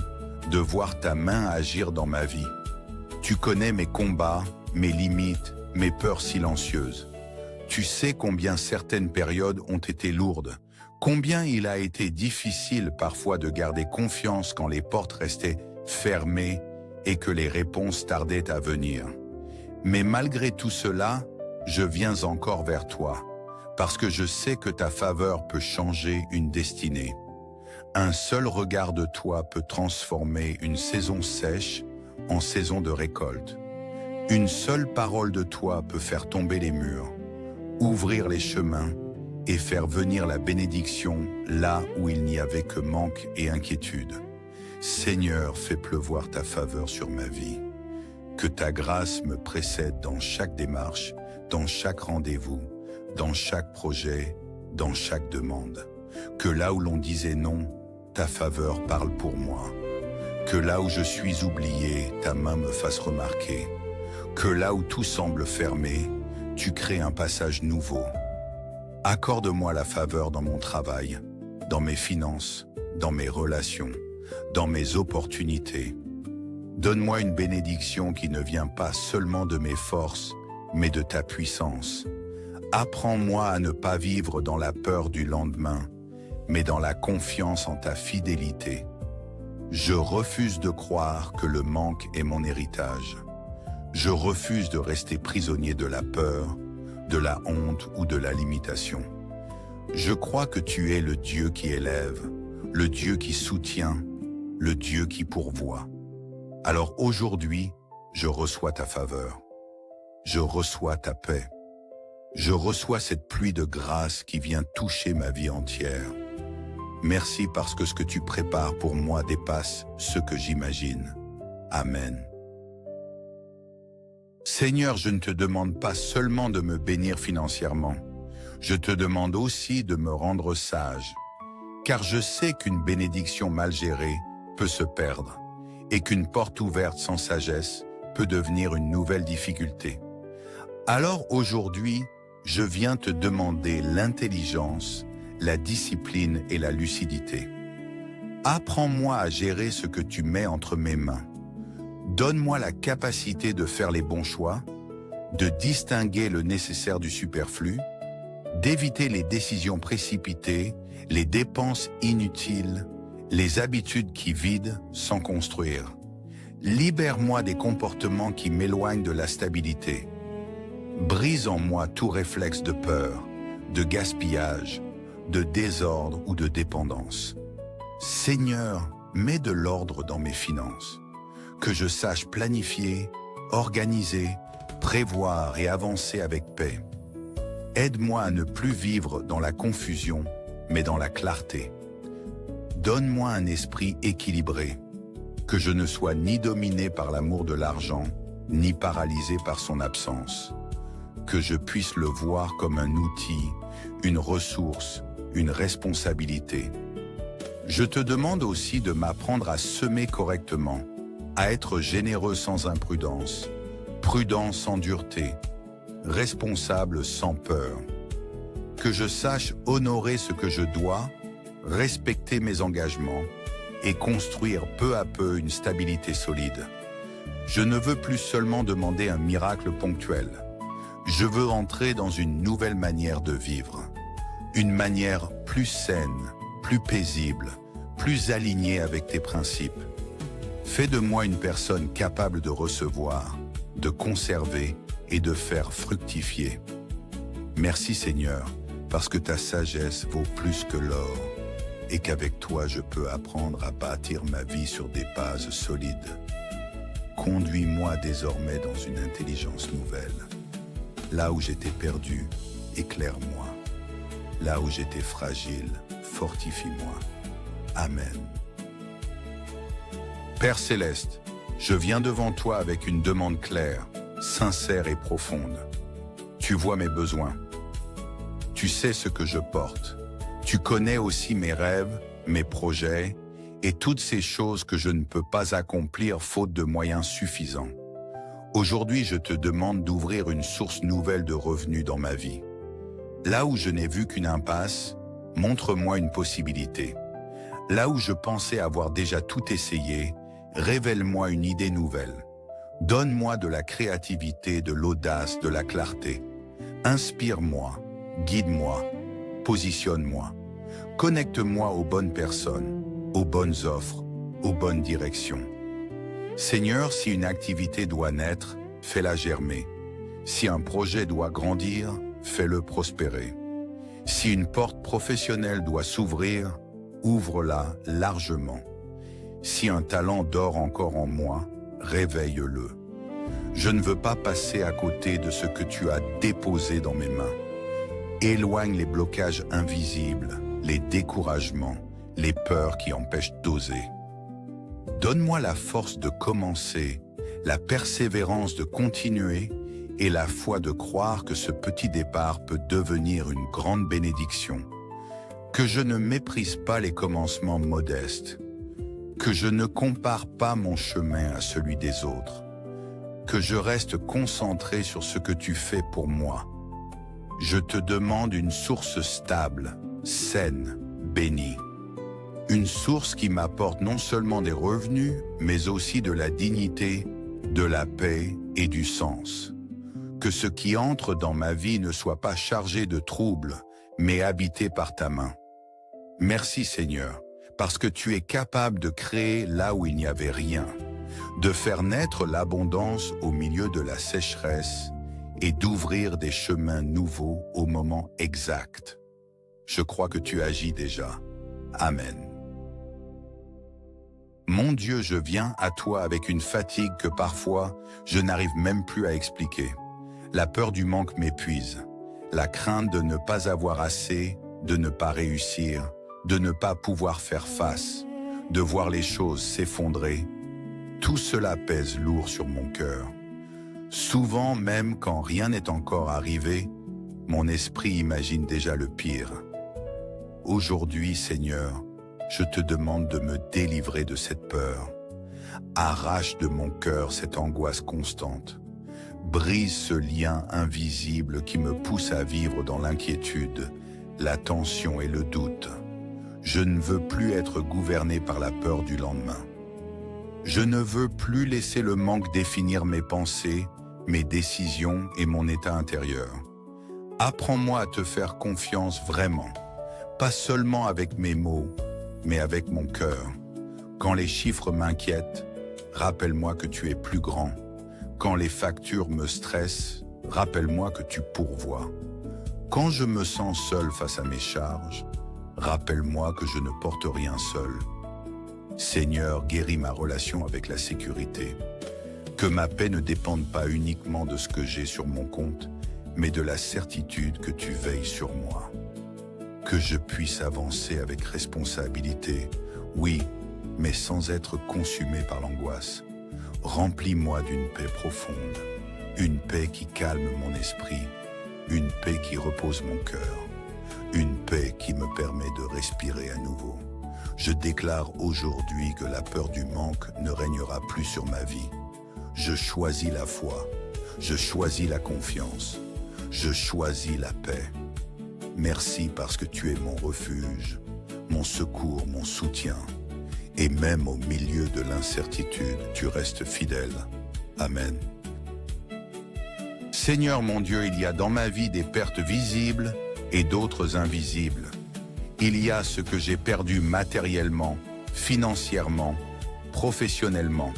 de voir ta main agir dans ma vie. Tu connais mes combats, mes limites, mes peurs silencieuses. Tu sais combien certaines périodes ont été lourdes, combien il a été difficile parfois de garder confiance quand les portes restaient fermées et que les réponses tardaient à venir. Mais malgré tout cela, je viens encore vers toi, parce que je sais que ta faveur peut changer une destinée. Un seul regard de toi peut transformer une saison sèche en saison de récolte. Une seule parole de toi peut faire tomber les murs, ouvrir les chemins et faire venir la bénédiction là où il n'y avait que manque et inquiétude. Seigneur, fais pleuvoir ta faveur sur ma vie. Que ta grâce me précède dans chaque démarche, dans chaque rendez-vous, dans chaque projet, dans chaque demande. Que là où l'on disait non, ta faveur parle pour moi. Que là où je suis oublié, ta main me fasse remarquer. Que là où tout semble fermé, tu crées un passage nouveau. Accorde-moi la faveur dans mon travail, dans mes finances, dans mes relations, dans mes opportunités. Donne-moi une bénédiction qui ne vient pas seulement de mes forces, mais de ta puissance. Apprends-moi à ne pas vivre dans la peur du lendemain, mais dans la confiance en ta fidélité. Je refuse de croire que le manque est mon héritage. Je refuse de rester prisonnier de la peur, de la honte ou de la limitation. Je crois que tu es le Dieu qui élève, le Dieu qui soutient, le Dieu qui pourvoit. Alors aujourd'hui, je reçois ta faveur. Je reçois ta paix. Je reçois cette pluie de grâce qui vient toucher ma vie entière. Merci parce que ce que tu prépares pour moi dépasse ce que j'imagine. Amen. Seigneur, je ne te demande pas seulement de me bénir financièrement. Je te demande aussi de me rendre sage. Car je sais qu'une bénédiction mal gérée peut se perdre et qu'une porte ouverte sans sagesse peut devenir une nouvelle difficulté. Alors aujourd'hui, je viens te demander l'intelligence, la discipline et la lucidité. Apprends-moi à gérer ce que tu mets entre mes mains. Donne-moi la capacité de faire les bons choix, de distinguer le nécessaire du superflu, d'éviter les décisions précipitées, les dépenses inutiles, les habitudes qui vident sans construire. Libère-moi des comportements qui m'éloignent de la stabilité. Brise en moi tout réflexe de peur, de gaspillage, de désordre ou de dépendance. Seigneur, mets de l'ordre dans mes finances. Que je sache planifier, organiser, prévoir et avancer avec paix. Aide-moi à ne plus vivre dans la confusion, mais dans la clarté. Donne-moi un esprit équilibré, que je ne sois ni dominé par l'amour de l'argent, ni paralysé par son absence. Que je puisse le voir comme un outil, une ressource, une responsabilité. Je te demande aussi de m'apprendre à semer correctement, à être généreux sans imprudence, prudent sans dureté, responsable sans peur. Que je sache honorer ce que je dois, respecter mes engagements et construire peu à peu une stabilité solide. Je ne veux plus seulement demander un miracle ponctuel. Je veux entrer dans une nouvelle manière de vivre. Une manière plus saine, plus paisible, plus alignée avec tes principes. Fais de moi une personne capable de recevoir, de conserver et de faire fructifier. Merci Seigneur, parce que ta sagesse vaut plus que l'or et qu'avec toi je peux apprendre à bâtir ma vie sur des bases solides. Conduis-moi désormais dans une intelligence nouvelle. Là où j'étais perdu, éclaire-moi. Là où j'étais fragile, fortifie-moi. Amen. Père Céleste, je viens devant toi avec une demande claire, sincère et profonde. Tu vois mes besoins. Tu sais ce que je porte. Tu connais aussi mes rêves, mes projets et toutes ces choses que je ne peux pas accomplir faute de moyens suffisants. Aujourd'hui, je te demande d'ouvrir une source nouvelle de revenus dans ma vie. Là où je n'ai vu qu'une impasse, montre-moi une possibilité. Là où je pensais avoir déjà tout essayé, révèle-moi une idée nouvelle. Donne-moi de la créativité, de l'audace, de la clarté. Inspire-moi, guide-moi, positionne-moi. Connecte-moi aux bonnes personnes, aux bonnes offres, aux bonnes directions. Seigneur, si une activité doit naître, fais-la germer. Si un projet doit grandir, fais-le prospérer. Si une porte professionnelle doit s'ouvrir, ouvre-la largement. Si un talent dort encore en moi, réveille-le. Je ne veux pas passer à côté de ce que tu as déposé dans mes mains. Éloigne les blocages invisibles, les découragements, les peurs qui empêchent d'oser. Donne-moi la force de commencer, la persévérance de continuer et la foi de croire que ce petit départ peut devenir une grande bénédiction. Que je ne méprise pas les commencements modestes, que je ne compare pas mon chemin à celui des autres, que je reste concentré sur ce que tu fais pour moi. Je te demande une source stable, saine, bénie. Une source qui m'apporte non seulement des revenus, mais aussi de la dignité, de la paix et du sens. Que ce qui entre dans ma vie ne soit pas chargé de troubles, mais habité par ta main. Merci Seigneur, parce que tu es capable de créer là où il n'y avait rien, de faire naître l'abondance au milieu de la sécheresse et d'ouvrir des chemins nouveaux au moment exact. Je crois que tu agis déjà. Amen. Mon Dieu, je viens à toi avec une fatigue que parfois je n'arrive même plus à expliquer. La peur du manque m'épuise, la crainte de ne pas avoir assez, de ne pas réussir, de ne pas pouvoir faire face, de voir les choses s'effondrer. Tout cela pèse lourd sur mon cœur. Souvent, même quand rien n'est encore arrivé, mon esprit imagine déjà le pire. Aujourd'hui, Seigneur, je te demande de me délivrer de cette peur. Arrache de mon cœur cette angoisse constante. Brise ce lien invisible qui me pousse à vivre dans l'inquiétude, la tension et le doute. Je ne veux plus être gouverné par la peur du lendemain. Je ne veux plus laisser le manque définir mes pensées, mes décisions et mon état intérieur. Apprends-moi à te faire confiance vraiment, pas seulement avec mes mots, mais avec mon cœur. Quand les chiffres m'inquiètent, rappelle-moi que tu es plus grand. Quand les factures me stressent, rappelle-moi que tu pourvois. Quand je me sens seul face à mes charges, rappelle-moi que je ne porte rien seul. Seigneur, guéris ma relation avec la sécurité. Que ma paix ne dépende pas uniquement de ce que j'ai sur mon compte, mais de la certitude que tu veilles sur moi. Que je puisse avancer avec responsabilité, oui, mais sans être consumé par l'angoisse. Remplis-moi d'une paix profonde, une paix qui calme mon esprit, une paix qui repose mon cœur, une paix qui me permet de respirer à nouveau. Je déclare aujourd'hui que la peur du manque ne régnera plus sur ma vie. Je choisis la foi, je choisis la confiance, je choisis la paix. Merci parce que tu es mon refuge, mon secours, mon soutien. Et même au milieu de l'incertitude, tu restes fidèle. Amen. Seigneur mon Dieu, il y a dans ma vie des pertes visibles et d'autres invisibles. Il y a ce que j'ai perdu matériellement, financièrement, professionnellement.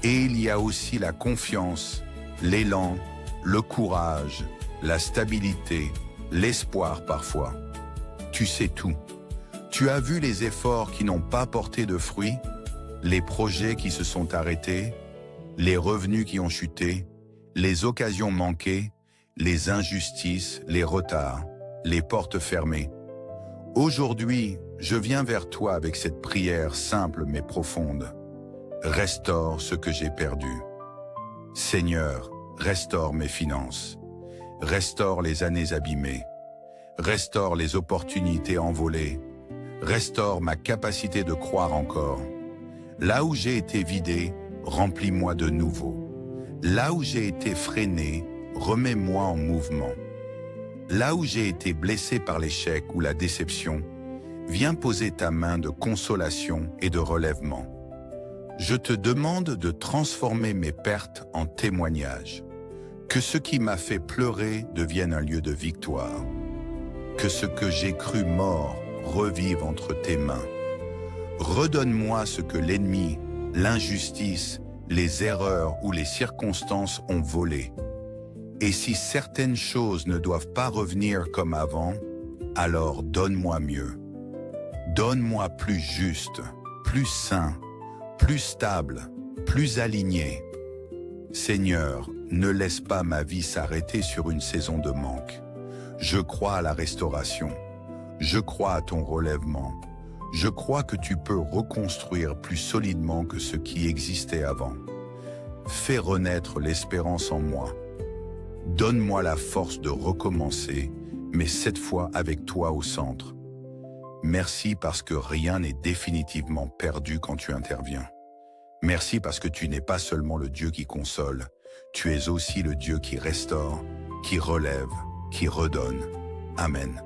Et il y a aussi la confiance, l'élan, le courage, la stabilité, l'espoir parfois. Tu sais tout. Tu as vu les efforts qui n'ont pas porté de fruits, les projets qui se sont arrêtés, les revenus qui ont chuté, les occasions manquées, les injustices, les retards, les portes fermées. Aujourd'hui, je viens vers toi avec cette prière simple mais profonde. Restaure ce que j'ai perdu. Seigneur, restaure mes finances. Restaure les années abîmées. Restaure les opportunités envolées. Restaure ma capacité de croire encore. Là où j'ai été vidé, remplis-moi de nouveau. Là où j'ai été freiné, remets-moi en mouvement. Là où j'ai été blessé par l'échec ou la déception, viens poser ta main de consolation et de relèvement. Je te demande de transformer mes pertes en témoignages. Que ce qui m'a fait pleurer devienne un lieu de victoire. Que ce que j'ai cru mort revive entre tes mains. Redonne-moi ce que l'ennemi, l'injustice, les erreurs ou les circonstances ont volé. Et si certaines choses ne doivent pas revenir comme avant, alors donne-moi mieux. Donne-moi plus juste, plus sain, plus stable, plus aligné. Seigneur, ne laisse pas ma vie s'arrêter sur une saison de manque. Je crois à la restauration. Je crois à ton relèvement. Je crois que tu peux reconstruire plus solidement que ce qui existait avant. Fais renaître l'espérance en moi. Donne-moi la force de recommencer, mais cette fois avec toi au centre. Merci parce que rien n'est définitivement perdu quand tu interviens. Merci parce que tu n'es pas seulement le Dieu qui console, tu es aussi le Dieu qui restaure, qui relève, qui redonne. Amen.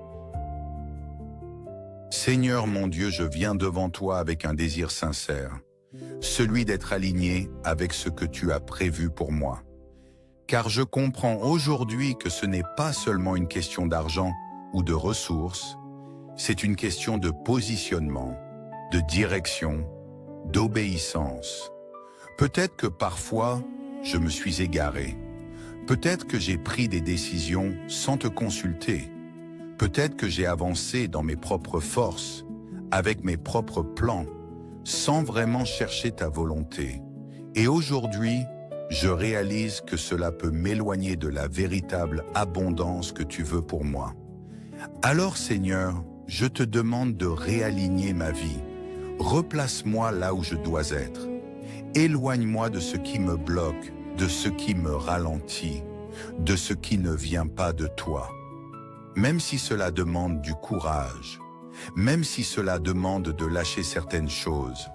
Seigneur mon Dieu, je viens devant toi avec un désir sincère, celui d'être aligné avec ce que tu as prévu pour moi. Car je comprends aujourd'hui que ce n'est pas seulement une question d'argent ou de ressources, c'est une question de positionnement, de direction, d'obéissance. Peut-être que parfois, je me suis égaré. Peut-être que j'ai pris des décisions sans te consulter. Peut-être que j'ai avancé dans mes propres forces, avec mes propres plans, sans vraiment chercher ta volonté. Et aujourd'hui, je réalise que cela peut m'éloigner de la véritable abondance que tu veux pour moi. Alors Seigneur, je te demande de réaligner ma vie. Replace-moi là où je dois être. Éloigne-moi de ce qui me bloque, de ce qui me ralentit, de ce qui ne vient pas de toi. Même si cela demande du courage, même si cela demande de lâcher certaines choses,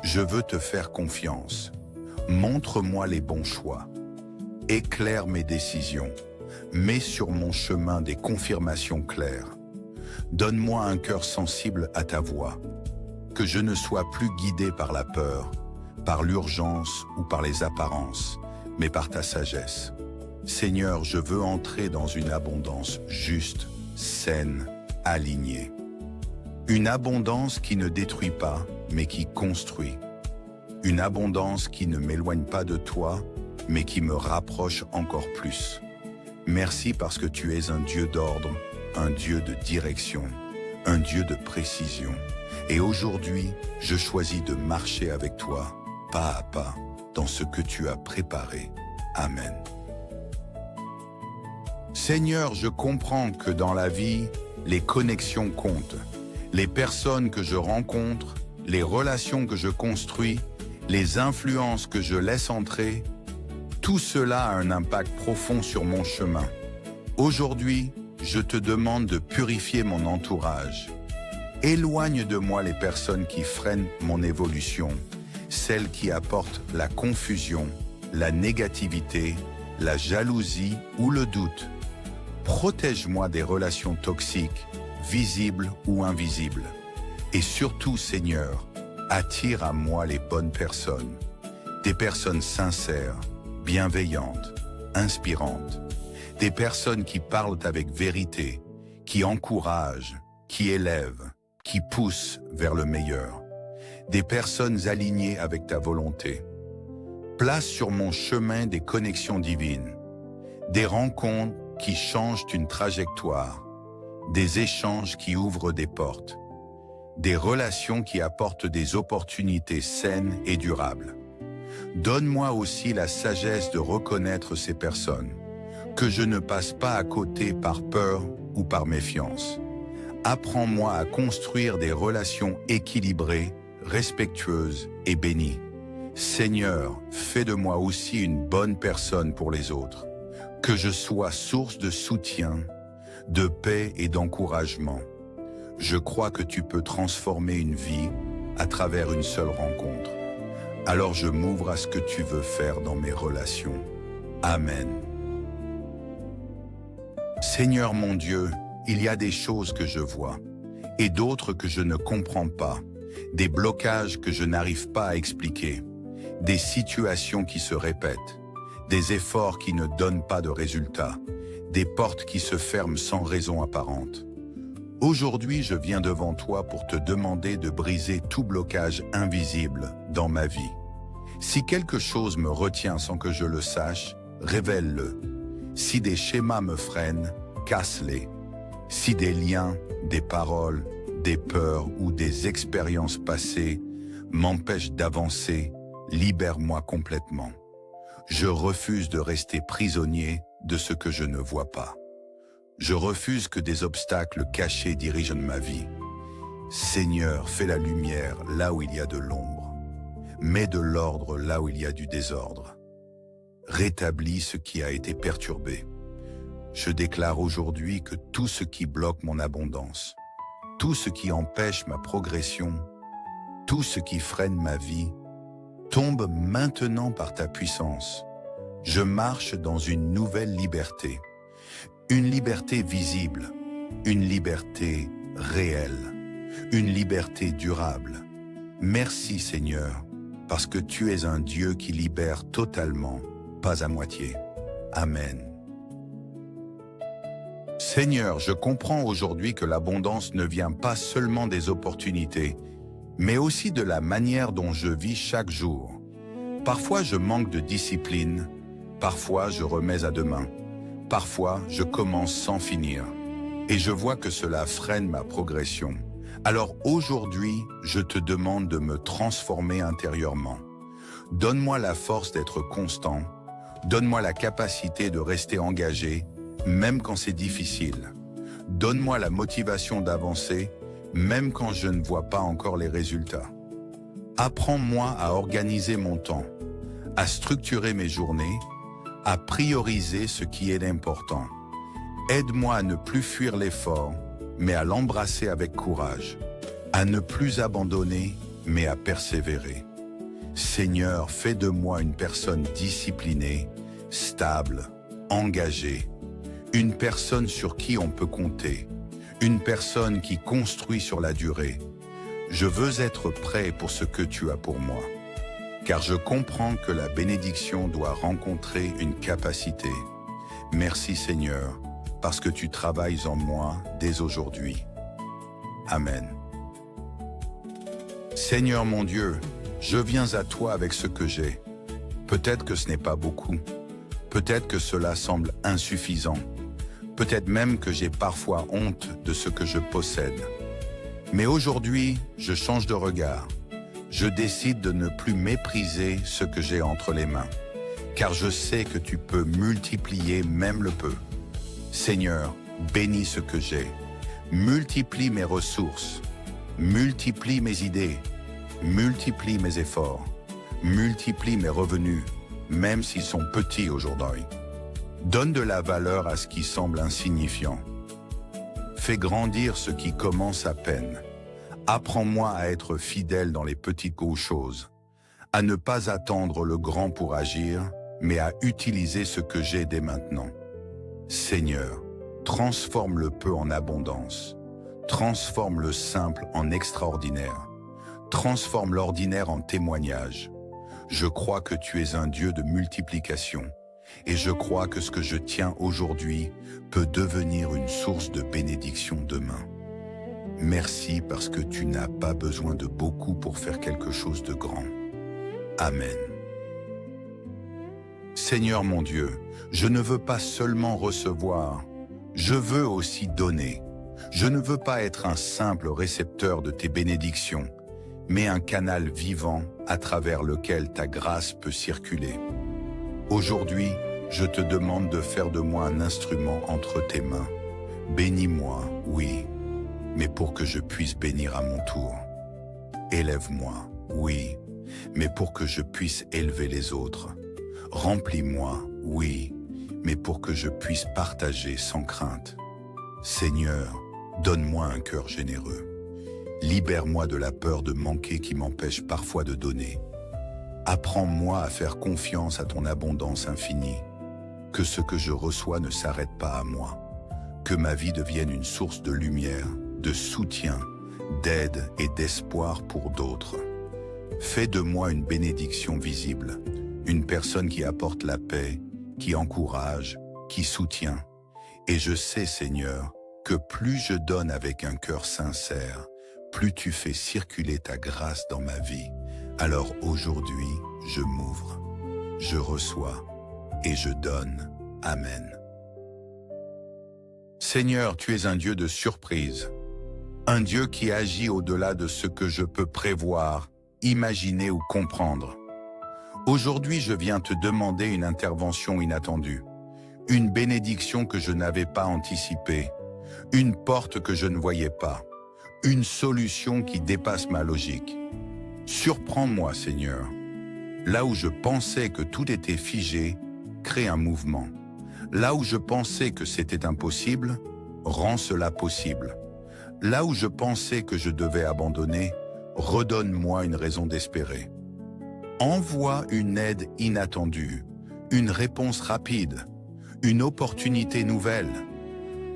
je veux te faire confiance. Montre-moi les bons choix. Éclaire mes décisions. Mets sur mon chemin des confirmations claires. Donne-moi un cœur sensible à ta voix. Que je ne sois plus guidé par la peur, par l'urgence ou par les apparences, mais par ta sagesse. Seigneur, je veux entrer dans une abondance juste, saine, alignée. Une abondance qui ne détruit pas, mais qui construit. Une abondance qui ne m'éloigne pas de toi, mais qui me rapproche encore plus. Merci parce que tu es un Dieu d'ordre, un Dieu de direction, un Dieu de précision. Et aujourd'hui, je choisis de marcher avec toi, pas à pas, dans ce que tu as préparé. Amen. Seigneur, je comprends que dans la vie, les connexions comptent. Les personnes que je rencontre, les relations que je construis, les influences que je laisse entrer, tout cela a un impact profond sur mon chemin. Aujourd'hui, je te demande de purifier mon entourage. Éloigne de moi les personnes qui freinent mon évolution, celles qui apportent la confusion, la négativité, la jalousie ou le doute. Protège-moi des relations toxiques, visibles ou invisibles. Et surtout, Seigneur, attire à moi les bonnes personnes, des personnes sincères, bienveillantes, inspirantes, des personnes qui parlent avec vérité, qui encouragent, qui élèvent, qui poussent vers le meilleur, des personnes alignées avec ta volonté. Place sur mon chemin des connexions divines, des rencontres qui changent une trajectoire, des échanges qui ouvrent des portes, des relations qui apportent des opportunités saines et durables. Donne-moi aussi la sagesse de reconnaître ces personnes, que je ne passe pas à côté par peur ou par méfiance. Apprends-moi à construire des relations équilibrées, respectueuses et bénies. Seigneur, fais de moi aussi une bonne personne pour les autres, que je sois source de soutien, de paix et d'encouragement. Je crois que tu peux transformer une vie à travers une seule rencontre. Alors je m'ouvre à ce que tu veux faire dans mes relations. Amen. Seigneur mon Dieu, il y a des choses que je vois et d'autres que je ne comprends pas, des blocages que je n'arrive pas à expliquer, des situations qui se répètent, des efforts qui ne donnent pas de résultats, des portes qui se ferment sans raison apparente. Aujourd'hui, je viens devant toi pour te demander de briser tout blocage invisible dans ma vie. Si quelque chose me retient sans que je le sache, révèle-le. Si des schémas me freinent, casse-les. Si des liens, des paroles, des peurs ou des expériences passées m'empêchent d'avancer, libère-moi complètement. Je refuse de rester prisonnier de ce que je ne vois pas. Je refuse que des obstacles cachés dirigent ma vie. Seigneur, fais la lumière là où il y a de l'ombre. Mets de l'ordre là où il y a du désordre. Rétablis ce qui a été perturbé. Je déclare aujourd'hui que tout ce qui bloque mon abondance, tout ce qui empêche ma progression, tout ce qui freine ma vie, tombe maintenant par ta puissance. Je marche dans une nouvelle liberté. Une liberté visible, une liberté réelle, une liberté durable. Merci Seigneur, parce que tu es un Dieu qui libère totalement, pas à moitié. Amen. Seigneur, je comprends aujourd'hui que l'abondance ne vient pas seulement des opportunités, mais aussi de la manière dont je vis chaque jour. Parfois je manque de discipline, parfois je remets à demain, parfois je commence sans finir, et je vois que cela freine ma progression. Alors aujourd'hui, je te demande de me transformer intérieurement. Donne-moi la force d'être constant, donne-moi la capacité de rester engagé, même quand c'est difficile. Donne-moi la motivation d'avancer, même quand je ne vois pas encore les résultats. Apprends-moi à organiser mon temps, à structurer mes journées, à prioriser ce qui est important. Aide-moi à ne plus fuir l'effort, mais à l'embrasser avec courage, à ne plus abandonner, mais à persévérer. Seigneur, fais de moi une personne disciplinée, stable, engagée, une personne sur qui on peut compter, une personne qui construit sur la durée. Je veux être prêt pour ce que tu as pour moi, car je comprends que la bénédiction doit rencontrer une capacité. Merci Seigneur, parce que tu travailles en moi dès aujourd'hui. Amen. Seigneur mon Dieu, je viens à toi avec ce que j'ai. Peut-être que ce n'est pas beaucoup. Peut-être que cela semble insuffisant. Peut-être même que j'ai parfois honte de ce que je possède. Mais aujourd'hui, je change de regard. Je décide de ne plus mépriser ce que j'ai entre les mains, car je sais que tu peux multiplier même le peu. Seigneur, bénis ce que j'ai. Multiplie mes ressources. Multiplie mes idées. Multiplie mes efforts. Multiplie mes revenus, même s'ils sont petits aujourd'hui. Donne de la valeur à ce qui semble insignifiant. Fais grandir ce qui commence à peine. Apprends-moi à être fidèle dans les petites choses, à ne pas attendre le grand pour agir, mais à utiliser ce que j'ai dès maintenant. Seigneur, transforme le peu en abondance. Transforme le simple en extraordinaire. Transforme l'ordinaire en témoignage. Je crois que tu es un Dieu de multiplication. Et je crois que ce que je tiens aujourd'hui peut devenir une source de bénédiction demain. Merci parce que tu n'as pas besoin de beaucoup pour faire quelque chose de grand. Amen. Seigneur mon Dieu, je ne veux pas seulement recevoir, je veux aussi donner. Je ne veux pas être un simple récepteur de tes bénédictions, mais un canal vivant à travers lequel ta grâce peut circuler. Aujourd'hui, je te demande de faire de moi un instrument entre tes mains. Bénis-moi, oui, mais pour que je puisse bénir à mon tour. Élève-moi, oui, mais pour que je puisse élever les autres. Remplis-moi, oui, mais pour que je puisse partager sans crainte. Seigneur, donne-moi un cœur généreux. Libère-moi de la peur de manquer qui m'empêche parfois de donner. Apprends-moi à faire confiance à ton abondance infinie. Que ce que je reçois ne s'arrête pas à moi. Que ma vie devienne une source de lumière, de soutien, d'aide et d'espoir pour d'autres. Fais de moi une bénédiction visible, une personne qui apporte la paix, qui encourage, qui soutient. Et je sais, Seigneur, que plus je donne avec un cœur sincère, plus tu fais circuler ta grâce dans ma vie. Alors aujourd'hui, je m'ouvre, je reçois et je donne. Amen. Seigneur, tu es un Dieu de surprise, un Dieu qui agit au-delà de ce que je peux prévoir, imaginer ou comprendre. Aujourd'hui, je viens te demander une intervention inattendue, une bénédiction que je n'avais pas anticipée, une porte que je ne voyais pas, une solution qui dépasse ma logique. Surprends-moi, Seigneur. Là où je pensais que tout était figé, crée un mouvement. Là où je pensais que c'était impossible, rends cela possible. Là où je pensais que je devais abandonner, redonne-moi une raison d'espérer. Envoie une aide inattendue, une réponse rapide, une opportunité nouvelle.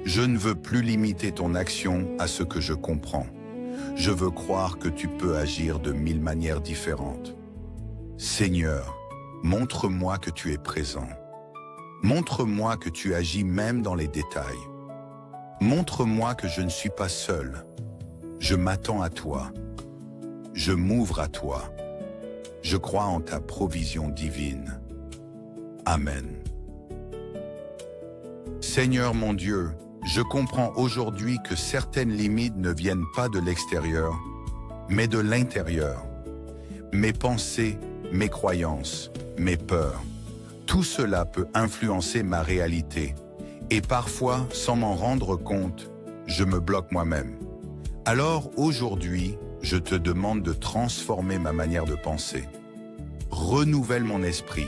Je ne veux plus limiter ton action à ce que je comprends. Je veux croire que tu peux agir de 1000 manières différentes. Seigneur, montre-moi que tu es présent. Montre-moi que tu agis même dans les détails. Montre-moi que je ne suis pas seul. Je m'attends à toi. Je m'ouvre à toi. Je crois en ta provision divine. Amen. Seigneur mon Dieu, je comprends aujourd'hui que certaines limites ne viennent pas de l'extérieur, mais de l'intérieur. Mes pensées, mes croyances, mes peurs, tout cela peut influencer ma réalité. Et parfois, sans m'en rendre compte, je me bloque moi-même. Alors aujourd'hui, je te demande de transformer ma manière de penser. Renouvelle mon esprit.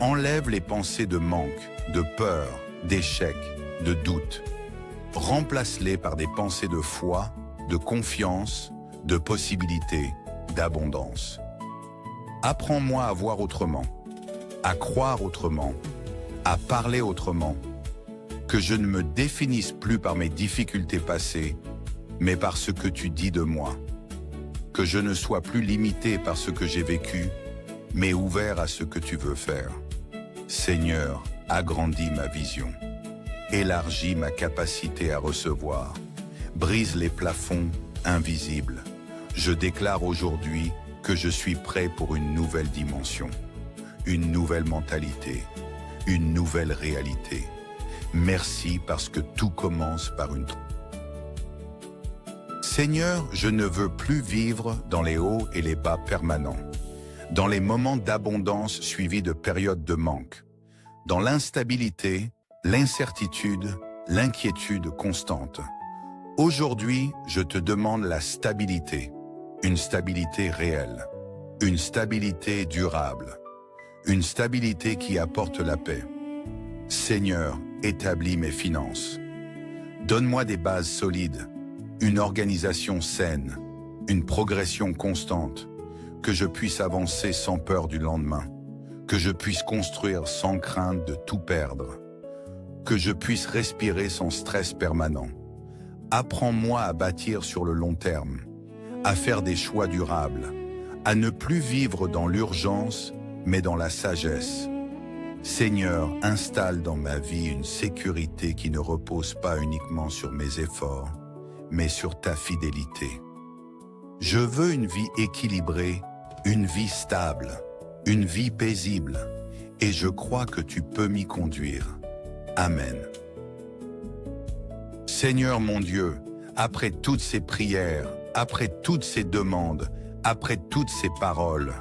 Enlève les pensées de manque, de peur, d'échec, de doute. Remplace-les par des pensées de foi, de confiance, de possibilité, d'abondance. Apprends-moi à voir autrement, à croire autrement, à parler autrement. Que je ne me définisse plus par mes difficultés passées, mais par ce que tu dis de moi. Que je ne sois plus limité par ce que j'ai vécu, mais ouvert à ce que tu veux faire. Seigneur, agrandis ma vision. Élargis ma capacité à recevoir. Brise les plafonds invisibles. Je déclare aujourd'hui que je suis prêt pour une nouvelle dimension, une nouvelle mentalité, une nouvelle réalité. Merci parce que tout commence par une... Seigneur, je ne veux plus vivre dans les hauts et les bas permanents, dans les moments d'abondance suivis de périodes de manque, dans l'instabilité, l'incertitude, l'inquiétude constante. Aujourd'hui, je te demande la stabilité, une stabilité réelle, une stabilité durable, une stabilité qui apporte la paix. Seigneur, établis mes finances. Donne-moi des bases solides, une organisation saine, une progression constante, que je puisse avancer sans peur du lendemain, que je puisse construire sans crainte de tout perdre, que je puisse respirer sans stress permanent. Apprends-moi à bâtir sur le long terme, à faire des choix durables, à ne plus vivre dans l'urgence, mais dans la sagesse. Seigneur, installe dans ma vie une sécurité qui ne repose pas uniquement sur mes efforts, mais sur ta fidélité. Je veux une vie équilibrée, une vie stable, une vie paisible, et je crois que tu peux m'y conduire. Amen. Seigneur mon Dieu, après toutes ces prières, après toutes ces demandes, après toutes ces paroles,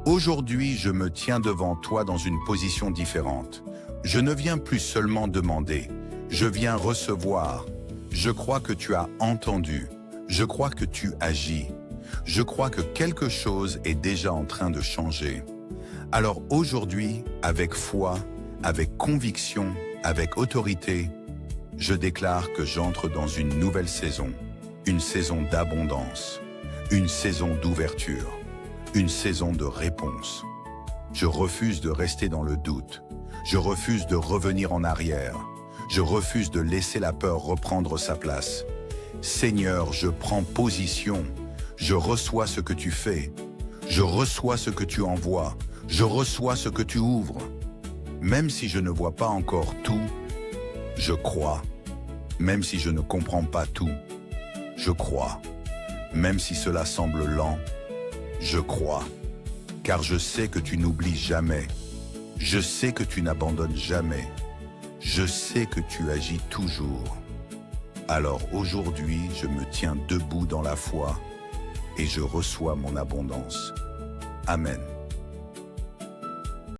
aujourd'hui, je me tiens devant toi dans une position différente. Je ne viens plus seulement demander, je viens recevoir. Je crois que tu as entendu. Je crois que tu agis. Je crois que quelque chose est déjà en train de changer. Alors aujourd'hui, avec foi, avec conviction, avec autorité, je déclare que j'entre dans une nouvelle saison, une saison d'abondance, une saison d'ouverture, une saison de réponse. Je refuse de rester dans le doute. Je refuse de revenir en arrière. Je refuse de laisser la peur reprendre sa place. Seigneur, je prends position. Je reçois ce que tu fais. Je reçois ce que tu envoies. Je reçois ce que tu ouvres. Même si je ne vois pas encore tout, je crois. Même si je ne comprends pas tout, je crois. Même si cela semble lent, je crois. Car je sais que tu n'oublies jamais. Je sais que tu n'abandonnes jamais. Je sais que tu agis toujours. Alors aujourd'hui, je me tiens debout dans la foi et je reçois mon abondance. Amen.